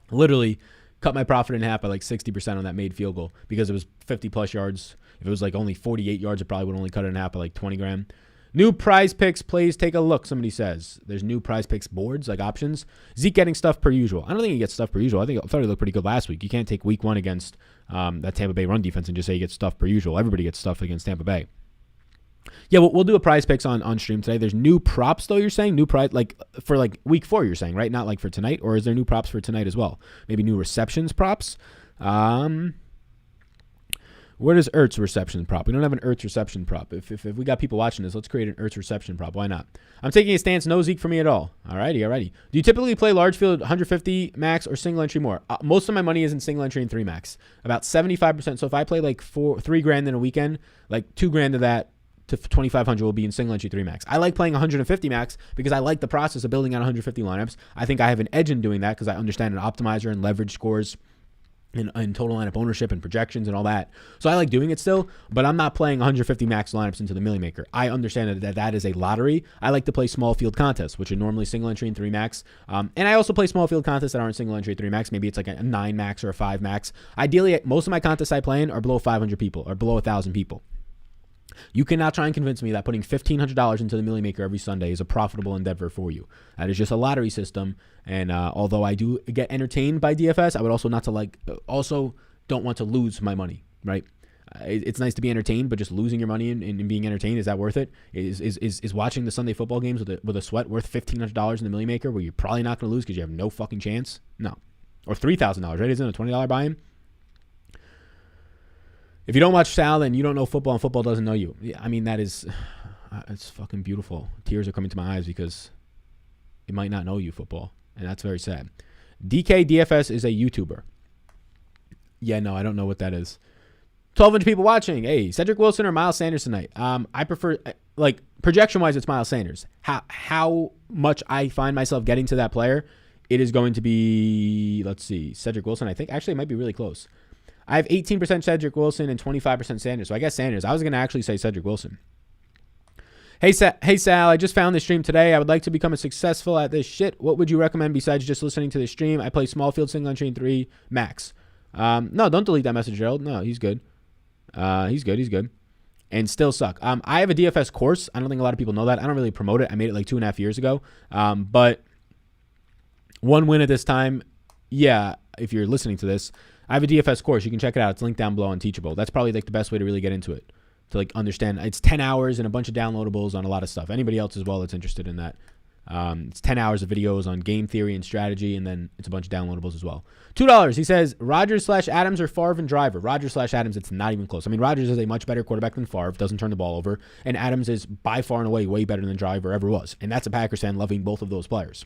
Literally cut my profit in half by like 60% on that made field goal because it was 50 plus yards. If it was like only 48 yards, it probably would only cut it in half by like 20 grand. New prize picks plays, take a look, somebody says. There's new prize picks boards, like options. Zeke getting stuff per usual. I don't think he gets stuff per usual. I thought he looked pretty good last week. You can't take week 1 against that Tampa Bay run defense and just say he gets stuff per usual. Everybody gets stuff against Tampa Bay. Yeah, we'll do a prize picks on stream today. There's new props, though, you're saying? New prize, like for like week 4, you're saying, right? Not like for tonight? Or is there new props for tonight as well? Maybe new receptions props? Where does Ertz reception prop? We don't have an Ertz reception prop. If we got people watching this, let's create an Ertz reception prop. Why not? I'm taking a stance, no Zeke for me at all. Alrighty. Do you typically play large field 150 max or single entry more? Most of my money is in single entry and 3 max. About 75%. So if I play like $3,000 in a weekend, like $2,000 of that to 2,500 will be in single entry 3 max. I like playing 150 max because I like the process of building out 150 lineups. I think I have an edge in doing that because I understand an optimizer and leverage scores. And total lineup ownership and projections and all that. So I like doing it still, but I'm not playing 150 max lineups into the Millie Maker. I understand that is a lottery. I like to play small field contests, which are normally single entry and 3 max. And I also play small field contests that aren't single entry 3 max. Maybe it's like a 9 max or a 5 max. Ideally, most of my contests I play in are below 500 people or below 1,000 people. You cannot try and convince me that putting $1,500 into the Millie Maker every Sunday is a profitable endeavor for you. That is just a lottery system. And although I do get entertained by DFS, I would also also don't want to lose my money, right? It's nice to be entertained, but just losing your money and being entertained, is that worth it? Is watching the Sunday football games with a sweat worth $1,500 in the Millie Maker, where you're probably not going to lose because you have no fucking chance? No. Or $3,000, right? Isn't it a $20 buy-in? If you don't watch Sal, then you don't know football, and football doesn't know you. Yeah, I mean, that is, it's fucking beautiful. Tears are coming to my eyes because it might not know you, football, and that's very sad. DK DFS is a YouTuber. Yeah, no, I don't know what that is. 1,200 people watching. Hey, Cedric Wilson or Miles Sanders tonight? I prefer, projection-wise, it's Miles Sanders. How much I find myself getting to that player, it is going to be, let's see, Cedric Wilson, I think. Actually, it might be really close. I have 18% Cedric Wilson and 25% Sanders. So I guess Sanders. I was going to actually say Cedric Wilson. Hey, Sal, I just found this stream today. I would like to become successful at this shit. What would you recommend besides just listening to the stream? I play small field single on chain 3 max. No, don't delete that message, Gerald. No, he's good. He's good. And still suck. I have a DFS course. I don't think a lot of people know that. I don't really promote it. I made it like 2.5 years ago. But one win at this time. Yeah, if you're listening to this, I have a DFS course. You can check it out. It's linked down below on Teachable. That's probably like the best way to really get into it, to like understand. It's 10 hours and a bunch of downloadables on a lot of stuff. Anybody else as well that's interested in that. It's 10 hours of videos on game theory and strategy, and then it's a bunch of downloadables as well. $2. He says, Rodgers/Adams or Favre and Driver? Rodgers/Adams, it's not even close. I mean, Rodgers is a much better quarterback than Favre, doesn't turn the ball over, and Adams is by far and away way better than Driver ever was. And that's a Packers fan loving both of those players.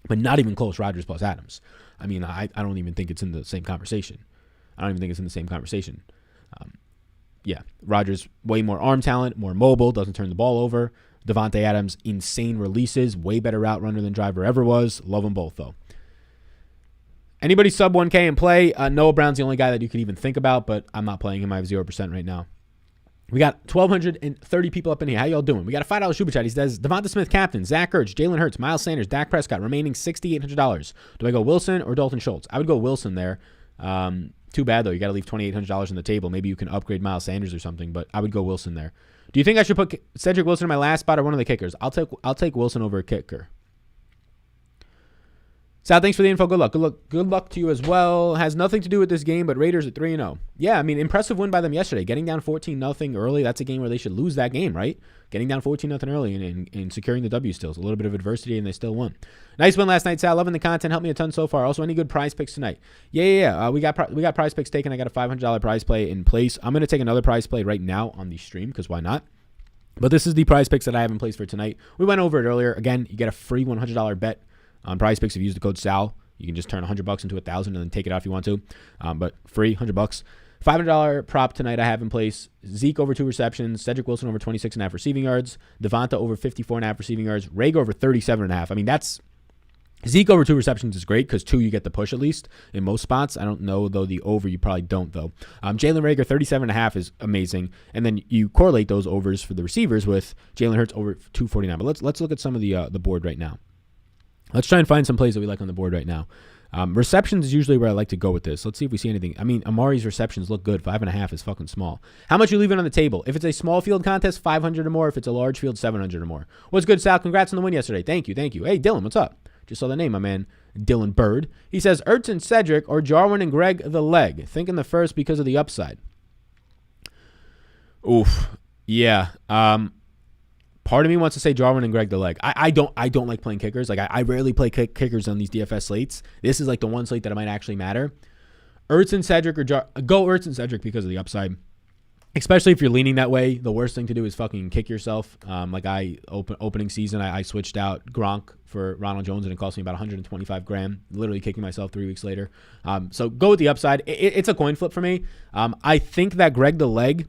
But not even close, Rodgers plus Adams. I mean, I don't even think it's in the same conversation. Yeah, Rodgers, way more arm talent, more mobile, doesn't turn the ball over. Devontae Adams, insane releases, way better route runner than Driver ever was. Love them both, though. Anybody sub 1K and play? Noah Brown's the only guy that you could even think about, but I'm not playing him. I have 0% right now. We got 1,230 people up in here. How y'all doing? We got a $5 super chat. He says, Devonta Smith, captain, Zach Ertz, Jalen Hurts, Miles Sanders, Dak Prescott, remaining $6,800. Do I go Wilson or Dalton Schultz? I would go Wilson there. Too bad, though. You got to leave $2,800 on the table. Maybe you can upgrade Miles Sanders or something, but I would go Wilson there. Do you think I should put Cedric Wilson in my last spot or one of the kickers? I'll take Wilson over a kicker. Sal, thanks for the info. Good luck to you as well. Has nothing to do with this game, but Raiders at 3-0. Yeah, I mean, impressive win by them yesterday. Getting down 14-0 early, that's a game where they should lose that game, right? Getting down 14-0 early and securing the W still. It's a little bit of adversity, and they still won. Nice win last night, Sal. Loving the content. Helped me a ton so far. Also, any good prize picks tonight? Yeah. We got prize picks taken. I got a $500 prize play in place. I'm going to take another prize play right now on the stream, because why not? But this is the prize picks that I have in place for tonight. We went over it earlier. Again, you get a free $100 bet on prize picks if you use the code SAL. You can just turn $100 into $1,000 and then take it out if you want to. But free, $100. $500 prop tonight I have in place. Zeke over 2 receptions. Cedric Wilson over 26.5 receiving yards. Devonta over 54.5 receiving yards. Rager over 37.5. I mean, that's Zeke over 2 receptions is great because 2 you get the push at least in most spots. I don't know, though, the over you probably don't, though. Jalen Rager 37.5 is amazing. And then you correlate those overs for the receivers with Jalen Hurts over 249. But let's look at some of the board right now. Let's try and find some plays that we like on the board right now. Receptions is usually where I like to go with this. Let's see if we see anything. I mean, Amari's receptions look good. 5.5 is fucking small. How much you leaving on the table? If it's a small field contest, 500 or more. If it's a large field, 700 or more. What's good, Sal? Congrats on the win yesterday. Thank you. Hey, Dylan, what's up? Just saw the name, my man, Dylan Bird. He says, Ertz and Cedric or Jarwin and Greg the leg. Thinking the first because of the upside. Oof. Yeah. Part of me wants to say Jarwin and Greg the leg. I don't like playing kickers. Like I rarely play kickers on these DFS slates. This is like the one slate that it might actually matter. Ertz and Cedric or go Ertz and Cedric because of the upside. Especially if you're leaning that way, the worst thing to do is fucking kick yourself. Opening season, I switched out Gronk for Ronald Jones, and it cost me about 125 grand. Literally kicking myself 3 weeks later. So go with the upside. It's a coin flip for me. I think that Greg the leg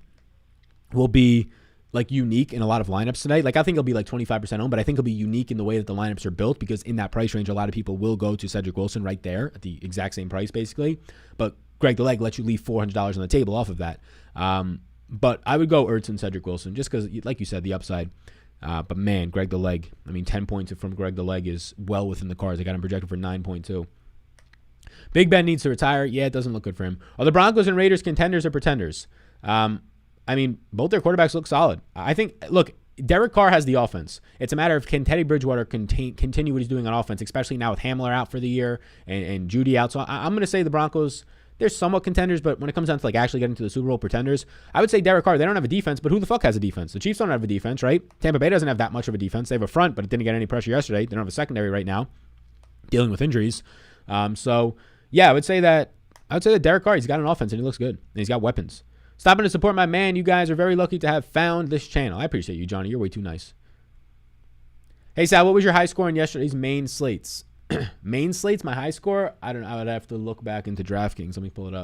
will be like unique in a lot of lineups tonight. Like I think it'll be like 25% owned, but I think it'll be unique in the way that the lineups are built because in that price range, a lot of people will go to Cedric Wilson right there at the exact same price basically. But Greg the leg lets you leave $400 on the table off of that. But I would go Ertz and Cedric Wilson just because, like you said, the upside. But man, Greg the leg. I mean, 10 points from Greg the leg is well within the cards. I got him projected for 9.2. Big Ben needs to retire. Yeah, it doesn't look good for him. Are the Broncos and Raiders contenders or pretenders? I mean, both their quarterbacks look solid. I think, look, Derek Carr has the offense. It's a matter of can Teddy Bridgewater continue what he's doing on offense, especially now with Hamler out for the year and Judy out. So I'm going to say the Broncos, they're somewhat contenders, but when it comes down to like actually getting to the Super Bowl pretenders, I would say Derek Carr. They don't have a defense, but who the fuck has a defense? The Chiefs don't have a defense, right? Tampa Bay doesn't have that much of a defense. They have a front, but it didn't get any pressure yesterday. They don't have a secondary right now, dealing with injuries. So yeah, I would say that Derek Carr, he's got an offense and he looks good and he's got weapons. Stopping to support my man. You guys are very lucky to have found this channel. I appreciate you, Johnny. You're way too nice. Hey, Sal, what was your high score in yesterday's main slates? Main slates, my high score? I don't know. I would have to look back into DraftKings. Let me pull it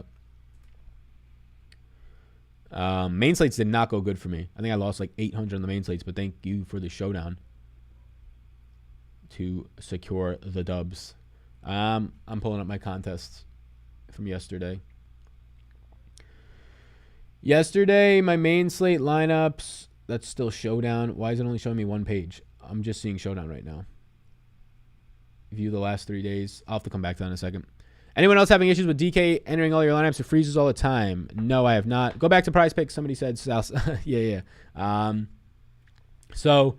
up. Main slates did not go good for me. I think I lost like 800 on the main slates, but thank you for the showdown to secure the dubs. I'm pulling up my contests from yesterday. Yesterday, my main slate lineups, that's still Showdown. Why is it only showing me one page? I'm just seeing Showdown right now. View the last 3 days. I'll have to come back to that in a second. Anyone else having issues with DK entering all your lineups? It freezes all the time. No, I have not. Go back to Prize Picks. Somebody said South. yeah. So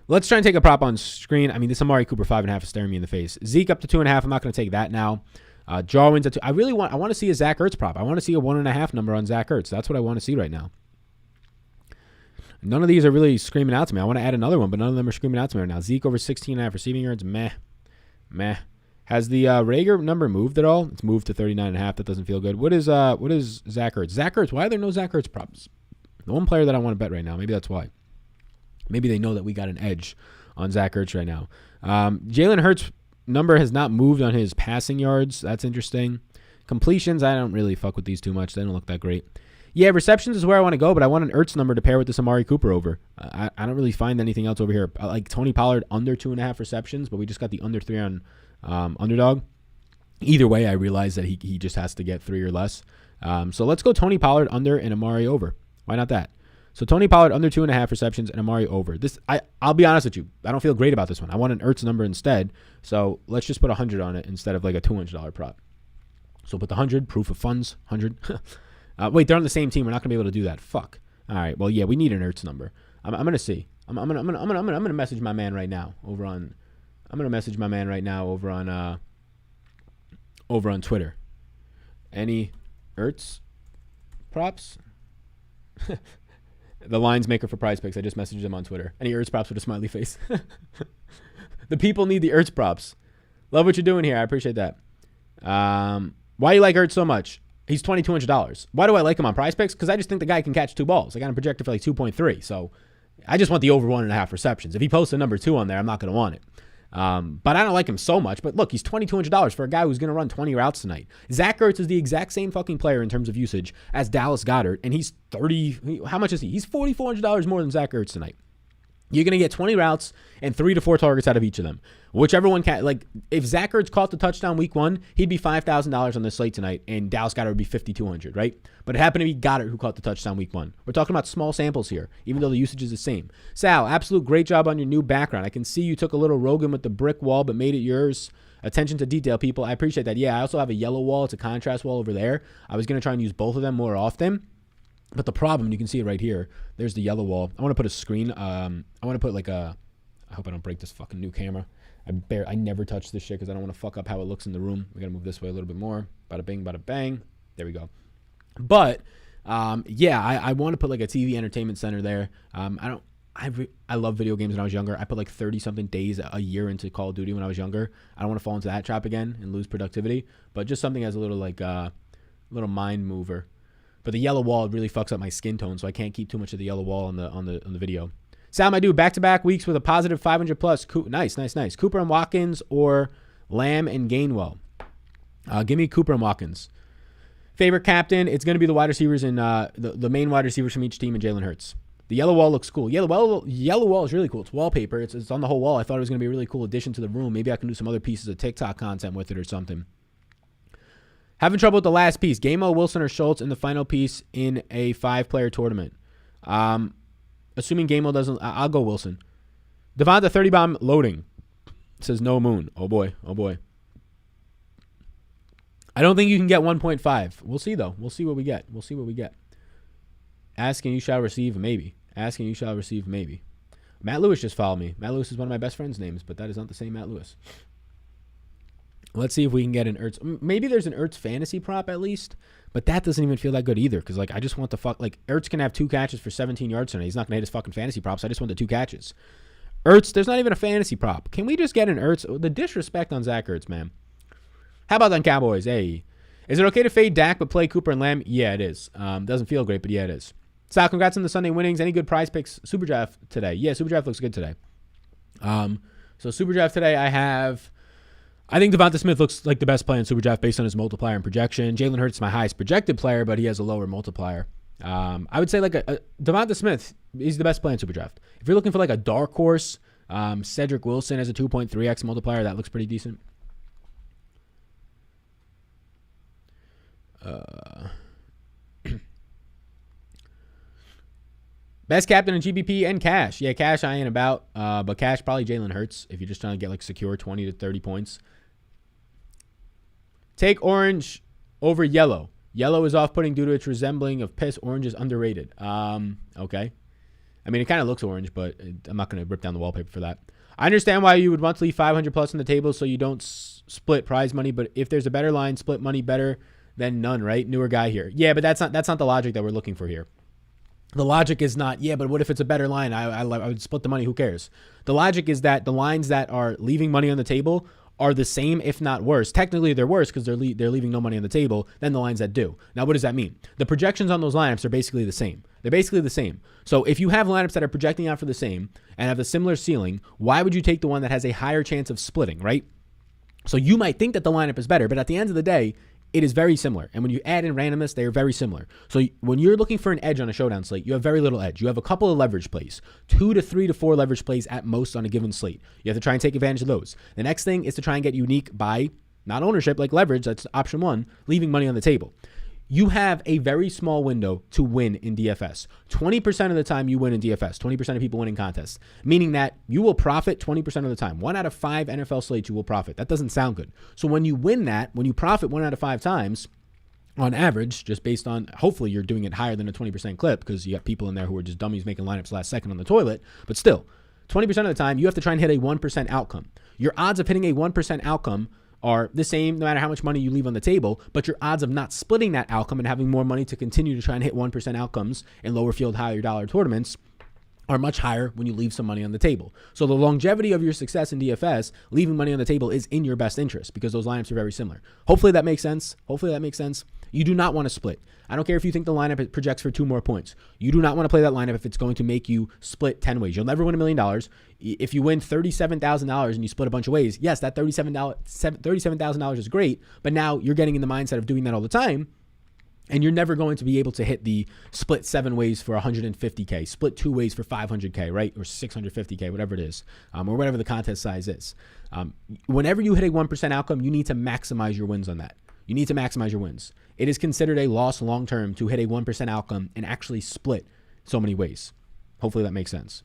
let's try and take a prop on screen. I mean, this Amari Cooper 5.5 is staring me in the face. Zeke up to 2.5. I'm not going to take that now. Jarwin's at 2. I want to see a Zach Ertz prop. I want to see a 1.5 number on Zach Ertz. That's what I want to see right now. None of these are really screaming out to me. I want to add another one, but none of them are screaming out to me right now. Zeke over 16.5 receiving yards. Meh. Has the Rager number moved at all? It's moved to 39.5. That doesn't feel good. What is Zach Ertz? Zach Ertz. Why are there no Zach Ertz props? The one player that I want to bet right now. Maybe that's why. Maybe they know that we got an edge on Zach Ertz right now. Jalen Hurts number has not moved on his passing yards. That's interesting. Completions, I don't really fuck with these too much. They don't look that great. Yeah, receptions is where I want to go, but I want an Ertz number to pair with this Amari Cooper over. I don't really find anything else over here. I like Tony Pollard under 2.5 receptions, but we just got the under 3 on Underdog. Either way, I realize that he just has to get 3 or less. So let's go Tony Pollard under and Amari over. Why not that? So Tony Pollard under 2.5 receptions and Amari over. I'll be honest with you. I don't feel great about this one. I want an Ertz number instead. So let's just put 100 on it instead of like a $200 prop. So put the 100, proof of funds, 100. Wait, they're on the same team. We're not gonna be able to do that. Fuck. All right. Well, yeah, we need an Ertz number. I'm gonna see. I'm gonna message my man right now over on. I'm gonna message my man right now over on Twitter. Any Ertz props? The lines maker for Prize Picks. I just messaged him on Twitter. Any Ertz props with a smiley face? The people need the Ertz props. Love what you're doing here. I appreciate that. Why do you like Ertz so much? He's $2,200. Why do I like him on Prize Picks? Because I just think the guy can catch 2 balls. I got him projected for like 2.3. So I just want the over 1.5 receptions. If he posts a number 2 on there, I'm not going to want it. But I don't like him so much. But look, he's $2,200 for a guy who's going to run 20 routes tonight. Zach Ertz is the exact same fucking player in terms of usage as Dallas Goedert, and he's 30. How much is he? He's $4,400 more than Zach Ertz tonight. You're going to get 20 routes and 3 to 4 targets out of each of them. Whichever one can. Like, if Zach Ertz caught the touchdown week 1, he'd be $5,000 on the slate tonight, and Dallas Goedert would be $5,200, right? But it happened to be Goddard who caught the touchdown week 1. We're talking about small samples here, even though the usage is the same. Sal, absolute great job on your new background. I can see you took a little Rogan with the brick wall, but made it yours. Attention to detail, people. I appreciate that. Yeah, I also have a yellow wall. It's a contrast wall over there. I was going to try and use both of them more often. But the problem, you can see it right here. There's the yellow wall. I want to put a screen. I want to put like a. I hope I don't break this fucking new camera. I never touch this shit because I don't want to fuck up how it looks in the room. We gotta move this way a little bit more. Bada bing, bada bang. There we go. But yeah, I want to put like a TV entertainment center there. I love video games when I was younger. I put like 30 something days a year into Call of Duty when I was younger. I don't want to fall into that trap again and lose productivity. But just something as a little like little mind mover. But the yellow wall really fucks up my skin tone, so I can't keep too much of the yellow wall on the video. Sam, I do back-to-back weeks with a positive 500 plus. Nice. Cooper and Watkins or Lamb and Gainwell. Give me Cooper and Watkins. Favorite captain, it's going to be the wide receivers and the main wide receivers from each team and Jalen Hurts. The yellow wall looks cool. Yellow wall is really cool. It's wallpaper. It's on the whole wall. I thought it was going to be a really cool addition to the room. Maybe I can do some other pieces of TikTok content with it or something. Having trouble with the last piece. Gainwell, Wilson, or Schultz in the final piece in a 5-player tournament. Assuming Gainwell doesn't, I'll go Wilson. Devonta 30 bomb loading. It says no moon. Oh boy. I don't think you can get 1.5. We'll see though. We'll see what we get. Ask and you shall receive, maybe. Ask and you shall receive, maybe. Matt Lewis just followed me. Matt Lewis is one of my best friend's names, but that is not the same Matt Lewis. Let's see if we can get an Ertz. Maybe there's an Ertz fantasy prop at least, but that doesn't even feel that good either because, like, I just want the Ertz can have 2 catches for 17 yards tonight. He's not going to hit his fucking fantasy props. I just want the 2 catches. Ertz, there's not even a fantasy prop. Can we just get an Ertz? The disrespect on Zach Ertz, man. How about them Cowboys? Hey. Is it okay to fade Dak but play Cooper and Lamb? Yeah, it is. Doesn't feel great, but yeah, it is. Sal, congrats on the Sunday winnings. Any good prize picks? SuperDraft today. Yeah, SuperDraft looks good today. So SuperDraft today, I think Devonta Smith looks like the best play in SuperDraft based on his multiplier and projection. Jalen Hurts is my highest projected player, but he has a lower multiplier. I would say like Devonta Smith is the best play in SuperDraft. If you're looking for like a dark horse, Cedric Wilson has a 2.3x multiplier. That looks pretty decent. Best captain in GBP and cash. Yeah, cash I ain't about, but cash probably Jalen Hurts if you're just trying to get like secure 20 to 30 points. Take orange over yellow. Yellow is off-putting due to its resembling of piss. Orange is underrated. Okay. I mean, it kind of looks orange, but I'm not going to rip down the wallpaper for that. I understand why you would want to leave 500 plus on the table so you don't split prize money, but if there's a better line, split money better than none, right? Newer guy here. Yeah, but that's not the logic that we're looking for here. The logic is not, yeah, but what if it's a better line? I would split the money. Who cares? The logic is that the lines that are leaving money on the table are the same, if not worse. Technically, they're worse because they're leaving no money on the table than the lines that do. Now, what does that mean? The projections on those lineups are basically the same. They're basically the same. So if you have lineups that are projecting out for the same and have a similar ceiling, why would you take the one that has a higher chance of splitting, right? So you might think that the lineup is better, but at the end of the day, it is very similar. And when you add in randomness, they are very similar. So when you're looking for an edge on a showdown slate, you have very little edge. You have a couple of leverage plays, 2 to 3 to 4 leverage plays at most on a given slate. You have to try and take advantage of those. The next thing is to try and get unique by not ownership, like leverage. That's option 1, leaving money on the table. You have a very small window to win in DFS. 20% of the time you win in DFS. 20% of people win in contests, meaning that you will profit 20% of the time. 1 out of 5 NFL slates you will profit. That doesn't sound good. So when you win that, when you profit 1 out of 5 times, on average, just based on, hopefully you're doing it higher than a 20% clip because you got people in there who are just dummies making lineups last second on the toilet, but still, 20% of the time you have to try and hit a 1% outcome. Your odds of hitting a 1% outcome are the same no matter how much money you leave on the table, but your odds of not splitting that outcome and having more money to continue to try and hit 1% outcomes in lower field, higher dollar tournaments are much higher when you leave some money on the table. So the longevity of your success in DFS, leaving money on the table is in your best interest because those lineups are very similar. Hopefully that makes sense. You do not want to split. I don't care if you think the lineup projects for 2 more points. You do not want to play that lineup if it's going to make you split 10 ways. You'll never win $1 million. If you win $37,000 and you split a bunch of ways, yes, that $37,000 is great, but now you're getting in the mindset of doing that all the time, and you're never going to be able to hit the split 7 ways for 150K, split 2 ways for 500K, right? Or 650K, whatever it is, or whatever the contest size is. Whenever you hit a 1% outcome, you need to maximize your wins on that. You need to maximize your wins. It is considered a loss long-term to hit a 1% outcome and actually split so many ways. Hopefully that makes sense.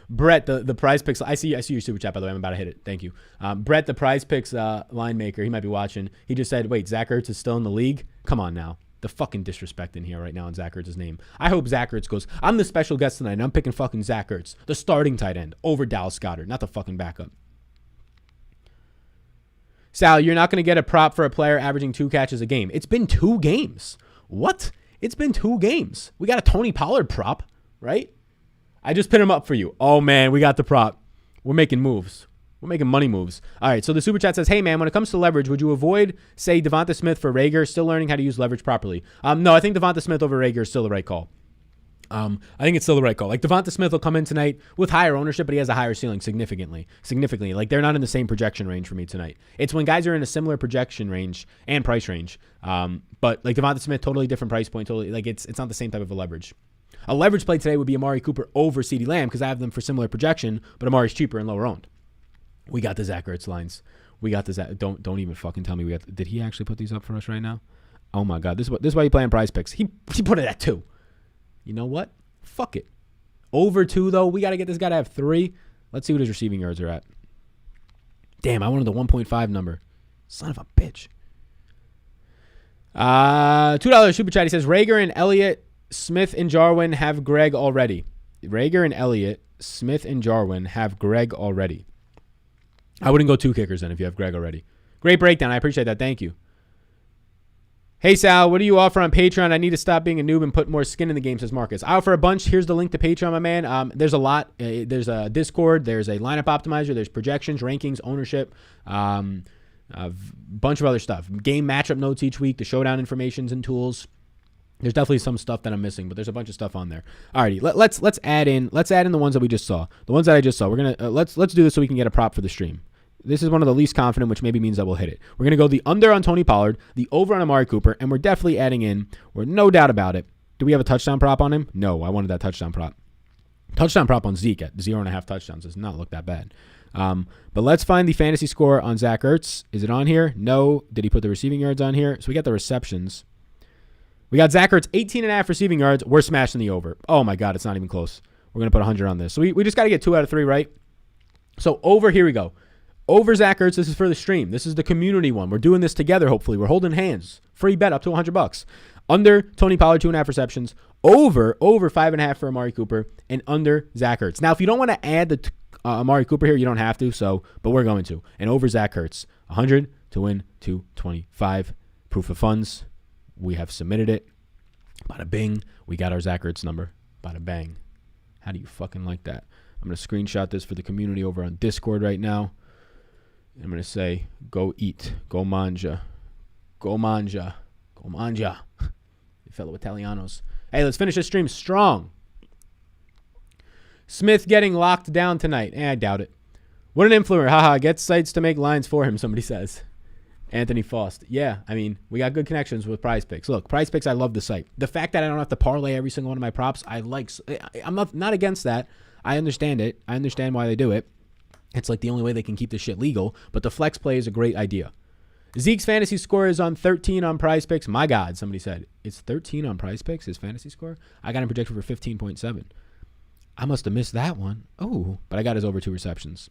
Brett, the prize picks. I see your super chat, by the way. I'm about to hit it. Thank you. Brett, the prize picks line maker. He might be watching. He just said, wait, Zach Ertz is still in the league? Come on now. The fucking disrespect in here right now in Zach Ertz's name. I hope Zach Ertz goes. I'm the special guest tonight, and I'm picking fucking Zach Ertz, the starting tight end, over Dallas Goedert, not the fucking backup. Sal, you're not going to get a prop for a player averaging 2 catches a game. It's been 2 games. What? It's been 2 games. We got a Tony Pollard prop, right? I just put him up for you. Oh, man, we got the prop. We're making moves. We're making money moves. All right, so the super chat says, hey, man, when it comes to leverage, would you avoid, say, Devonta Smith for Rager, still learning how to use leverage properly? No, I think Devonta Smith over Rager is still the right call. I think it's still the right call. Like, Devonta Smith will come in tonight with higher ownership, but he has a higher ceiling significantly. Like, they're not in the same projection range for me tonight. It's when guys are in a similar projection range and price range. But, like, Devonta Smith, totally different price point. Totally, like, it's not the same type of a leverage. A leverage play today would be Amari Cooper over CeeDee Lamb because I have them for similar projection, but Amari's cheaper and lower owned. We got the Zach Ertz lines. We got the Zach. Don't even fucking tell me did he actually put these up for us right now? Oh my God. This is why you play on prize picks. He put it at 2. You know what? Fuck it. Over 2 though. We got to get this guy to have 3. Let's see what his receiving yards are at. Damn, I wanted the 1.5 number. Son of a bitch. $2 super chat. He says, Rager and Elliott, Smith and Jarwin have Greg already. Rager and Elliott, Smith and Jarwin have Greg already. I wouldn't go 2 kickers then if you have Greg already. Great breakdown. I appreciate that. Thank you. Hey, Sal, what do you offer on Patreon? I need to stop being a noob and put more skin in the game, says Marcus. I offer a bunch. Here's the link to Patreon, my man. There's a lot. There's a Discord. There's a lineup optimizer. There's projections, rankings, ownership, a bunch of other stuff. Game matchup notes each week, the showdown informations and tools. There's definitely some stuff that I'm missing, but there's a bunch of stuff on there. Alrighty, let's add in the ones that we just saw. The ones that I just saw. We're gonna let's do this so we can get a prop for the stream. This is one of the least confident, which maybe means that we'll hit it. We're going to go the under on Tony Pollard, the over on Amari Cooper, and we're definitely adding in, we're no doubt about it. Do we have a touchdown prop on him? No, I wanted that touchdown prop. Touchdown prop on Zeke at 0.5 touchdowns does not look that bad. But let's find the fantasy score on Zach Ertz. Is it on here? No. Did he put the receiving yards on here? So we got the receptions. We got Zach Ertz, 18.5 receiving yards. We're smashing the over. Oh, my God, it's not even close. We're going to put 100 on this. So we just got to get 2 out of 3, right? So over, here we go. Over Zach Ertz, this is for the stream. This is the community one. We're doing this together, hopefully. We're holding hands. Free bet up to $100. Under Tony Pollard, 2.5 receptions. Over 5.5 for Amari Cooper. And under Zach Ertz. Now, if you don't want to add the Amari Cooper here, you don't have to, but we're going to. And over Zach Ertz, 100 to win 225. Proof of funds. We have submitted it. Bada bing. We got our Zach Ertz number. Bada bang. How do you fucking like that? I'm going to screenshot this for the community over on Discord right now. I'm going to say, go eat. Go manja. Go manja. Go manja. You fellow Italianos. Hey, let's finish this stream strong. Smith getting locked down tonight. I doubt it. What an influencer. Haha. Get sites to make lines for him, somebody says. Anthony Faust. Yeah, I mean, we got good connections with Prize Picks. Look, Prize Picks, I love the site. The fact that I don't have to parlay every single one of my props, I'm not against that. I understand it. I understand why they do it. It's like the only way they can keep this shit legal, but the flex play is a great idea. Zeke's fantasy score is on 13 on Prize Picks. My God, somebody said. It's 13 on Prize Picks, his fantasy score? I got him projected for 15.7. I must have missed that one. Oh, but I got his over 2 receptions.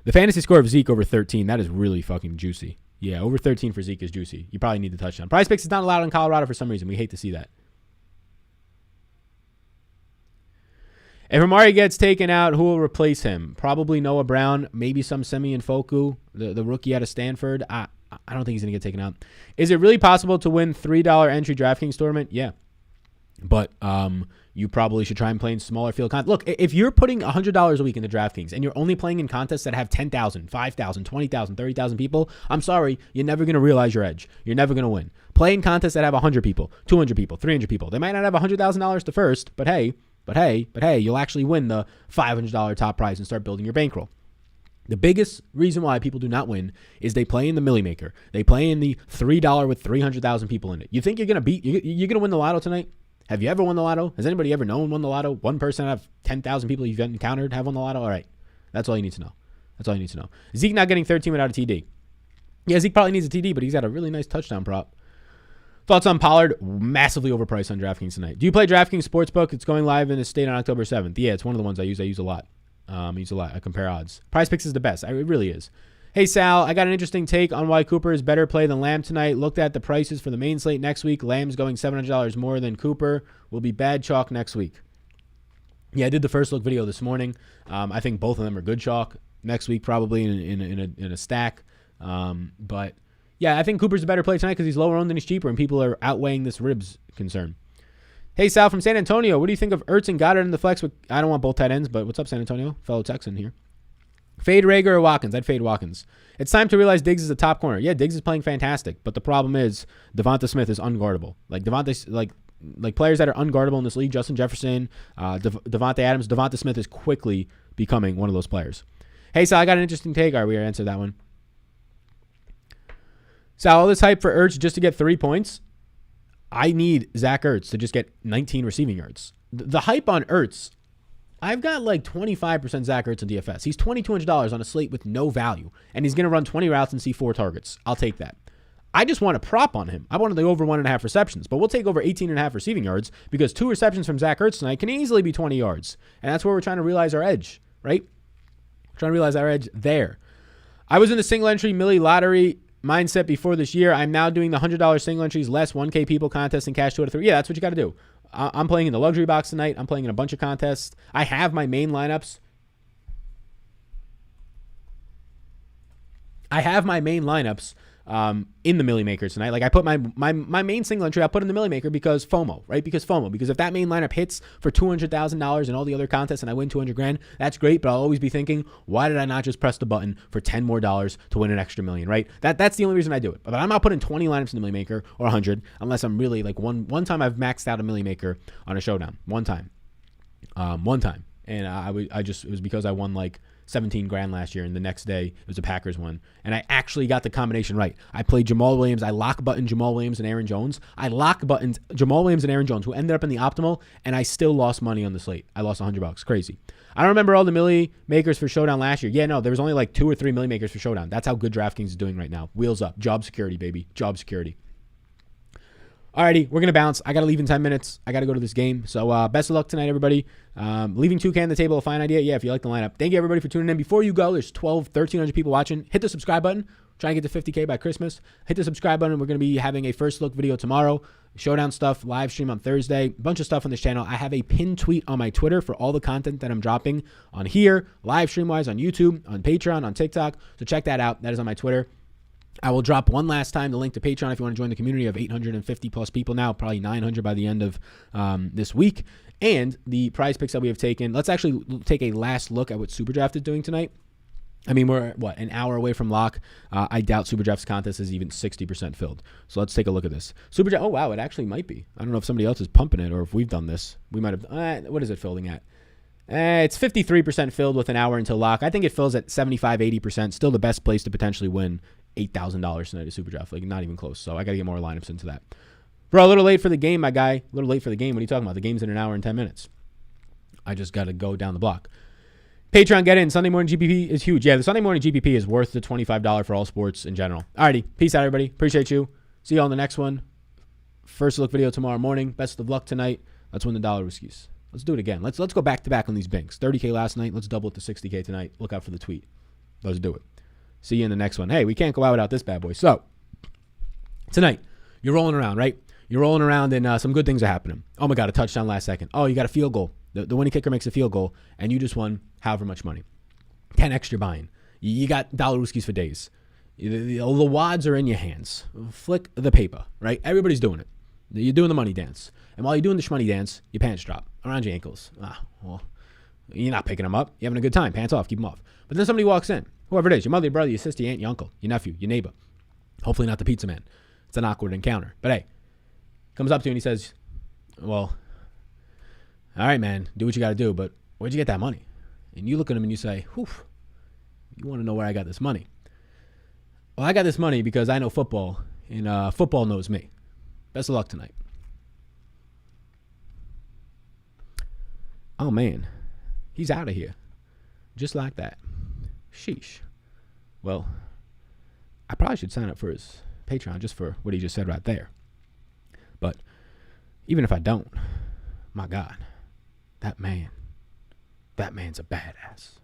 The fantasy score of Zeke over 13, that is really fucking juicy. Yeah, over 13 for Zeke is juicy. You probably need the touchdown. Prize Picks is not allowed in Colorado for some reason. We hate to see that. If Amari gets taken out, who will replace him? Probably Noah Brown, maybe some Simeon Foku, the rookie out of Stanford. I don't think he's going to get taken out. Is it really possible to win $3 entry DraftKings tournament? Yeah. But you probably should try and play in smaller field contests. Look, if you're putting $100 a week into DraftKings and you're only playing in contests that have 10,000, 5,000, 20,000, 30,000 people, I'm sorry, you're never going to realize your edge. You're never going to win. Play in contests that have 100 people, 200 people, 300 people. They might not have $100,000 to first, but hey, you'll actually win the $500 top prize and start building your bankroll. The biggest reason why people do not win is they play in the Millie Maker. They play in the $3 with 300,000 people in it. You think you're going to win the lotto tonight? Have you ever won the lotto? Has anybody ever known won the lotto? One person out of 10,000 people you've encountered have won the lotto? All right. That's all you need to know. Zeke not getting 13 without a TD. Yeah, Zeke probably needs a TD, but he's got a really nice touchdown prop. Thoughts on Pollard? Massively overpriced on DraftKings tonight. Do you play DraftKings Sportsbook? It's going live in the state on October 7th. Yeah, it's one of the ones I use. I use a lot. I compare odds. Prize Picks is the best. It really is. Hey, Sal, I got an interesting take on why Cooper is better play than Lamb tonight. Looked at the prices for the main slate next week. Lamb's going $700 more than Cooper. Will be bad chalk next week. Yeah, I did the first look video this morning. I think both of them are good chalk. Next week probably in a stack. But yeah, I think Cooper's a better play tonight because he's lower owned and he's cheaper, and people are outweighing this ribs concern. Hey, Sal from San Antonio. What do you think of Ertz and Goddard in the flex? I don't want both tight ends, but what's up, San Antonio? Fellow Texan here. Fade Rager or Watkins? I'd fade Watkins. It's time to realize Diggs is a top corner. Yeah, Diggs is playing fantastic, but the problem is Devonta Smith is unguardable. Like players that are unguardable in this league, Justin Jefferson, Devonta Adams, Devonta Smith is quickly becoming one of those players. Hey, Sal, I got an interesting take. All right, we answered that one. Sal, all this hype for Ertz just to get 3 points? I need Zach Ertz to just get 19 receiving yards. The hype on Ertz, I've got like 25% Zach Ertz in DFS. He's $2,200 on a slate with no value, and he's going to run 20 routes and see 4 targets. I'll take that. I just want a prop on him. I wanted the over 1.5 receptions, but we'll take over 18.5 receiving yards because 2 receptions from Zach Ertz tonight can easily be 20 yards, and that's where we're trying to realize our edge, right? We're trying to realize our edge there. I was in the single entry Millie lottery mindset before this year. I'm now doing the $100 single entries, less 1K people contest and cash 2 out of 3. Yeah, that's what you got to do. I'm playing in the luxury box tonight. I'm playing in a bunch of contests. I have my main lineups. In the Millie Maker tonight. Like I put my main single entry, I'll put in the Millie Maker because FOMO, right? Because if that main lineup hits for $200,000 in all the other contests and I win 200 grand, that's great. But I'll always be thinking, why did I not just press the button for 10 more dollars to win an extra million, right? That's the only reason I do it. But I'm not putting 20 lineups in the Millie Maker or 100 unless I'm really like one time I've maxed out a Millie Maker on a showdown. One time. And it was because I won like 17 grand last year, and the next day it was a Packers one, and I actually got the combination right. I played Jamal Williams. I lock buttoned Jamal Williams and Aaron Jones. I lock buttoned Jamal Williams and Aaron Jones, who ended up in the optimal, and I still lost money on the slate. I lost $100. Crazy. I don't remember all the Millie Makers for Showdown last year. Yeah, no, there was only like 2 or 3 Millie Makers for Showdown. That's how good DraftKings is doing right now. Wheels up. Job security, baby. Job security. Alrighty, we're going to bounce. I got to leave in 10 minutes. I got to go to this game. So best of luck tonight, everybody. Leaving 2K on the table, a fine idea. Yeah, if you like the lineup. Thank you, everybody, for tuning in. Before you go, there's 1,300 people watching. Hit the subscribe button. Trying to get to 50K by Christmas. Hit the subscribe button. We're going to be having a first look video tomorrow. Showdown stuff, live stream on Thursday. A bunch of stuff on this channel. I have a pinned tweet on my Twitter for all the content that I'm dropping on here, live stream-wise, on YouTube, on Patreon, on TikTok. So check that out. That is on my Twitter. I will drop one last time the link to Patreon if you want to join the community of 850 plus people now, probably 900 by the end of this week. And the prize picks that we have taken. Let's actually take a last look at what SuperDraft is doing tonight. I mean, we're, an hour away from lock. I doubt SuperDraft's contest is even 60% filled. So let's take a look at this. SuperDraft, oh, wow, it actually might be. I don't know if somebody else is pumping it or if we've done this. We might have, what is it filling at? It's 53% filled with an hour until lock. I think it fills at 75, 80%. Still the best place to potentially win $8,000 tonight at SuperDraft. Like, not even close. So I got to get more lineups into that. Bro, a little late for the game, my guy. A little late for the game. What are you talking about? The game's in an hour and 10 minutes. I just got to go down the block. Patreon, get in. Sunday morning GPP is huge. Yeah, the Sunday morning GPP is worth the $25 for all sports in general. Alrighty. Peace out, everybody. Appreciate you. See you on the next one. First look video tomorrow morning. Best of luck tonight. Let's win the dollar whiskies. Let's do it again. Let's go back to back on these binks. 30K last night. Let's double it to 60K tonight. Look out for the tweet. Let's do it. See you in the next one. Hey, we can't go out without this bad boy. So, tonight, you're rolling around, right? You're rolling around and some good things are happening. Oh my God, a touchdown last second. Oh, you got a field goal. The winning kicker makes a field goal, and you just won however much money. 10 extra buy-in. You got dollar whiskies for days. The wads are in your hands. Flick the paper, right? Everybody's doing it. You're doing the money dance. And while you're doing the shmoney dance, your pants drop around your ankles. Well, you're not picking them up. You're having a good time. Pants off. Keep them off. But then somebody walks in. Whoever it is, your mother, your brother, your sister, your aunt, your uncle, your nephew, your neighbor. Hopefully not the pizza man. It's an awkward encounter. But hey, comes up to you and he says, well, all right, man, do what you got to do, but where'd you get that money? And you look at him and you say, whew, you want to know where I got this money? Well, I got this money because I know football, and football knows me. Best of luck tonight. Oh, man, he's out of here. Just like that. Sheesh. Well, I probably should sign up for his Patreon just for what he just said right there. But even if I don't, my God, that man's a badass.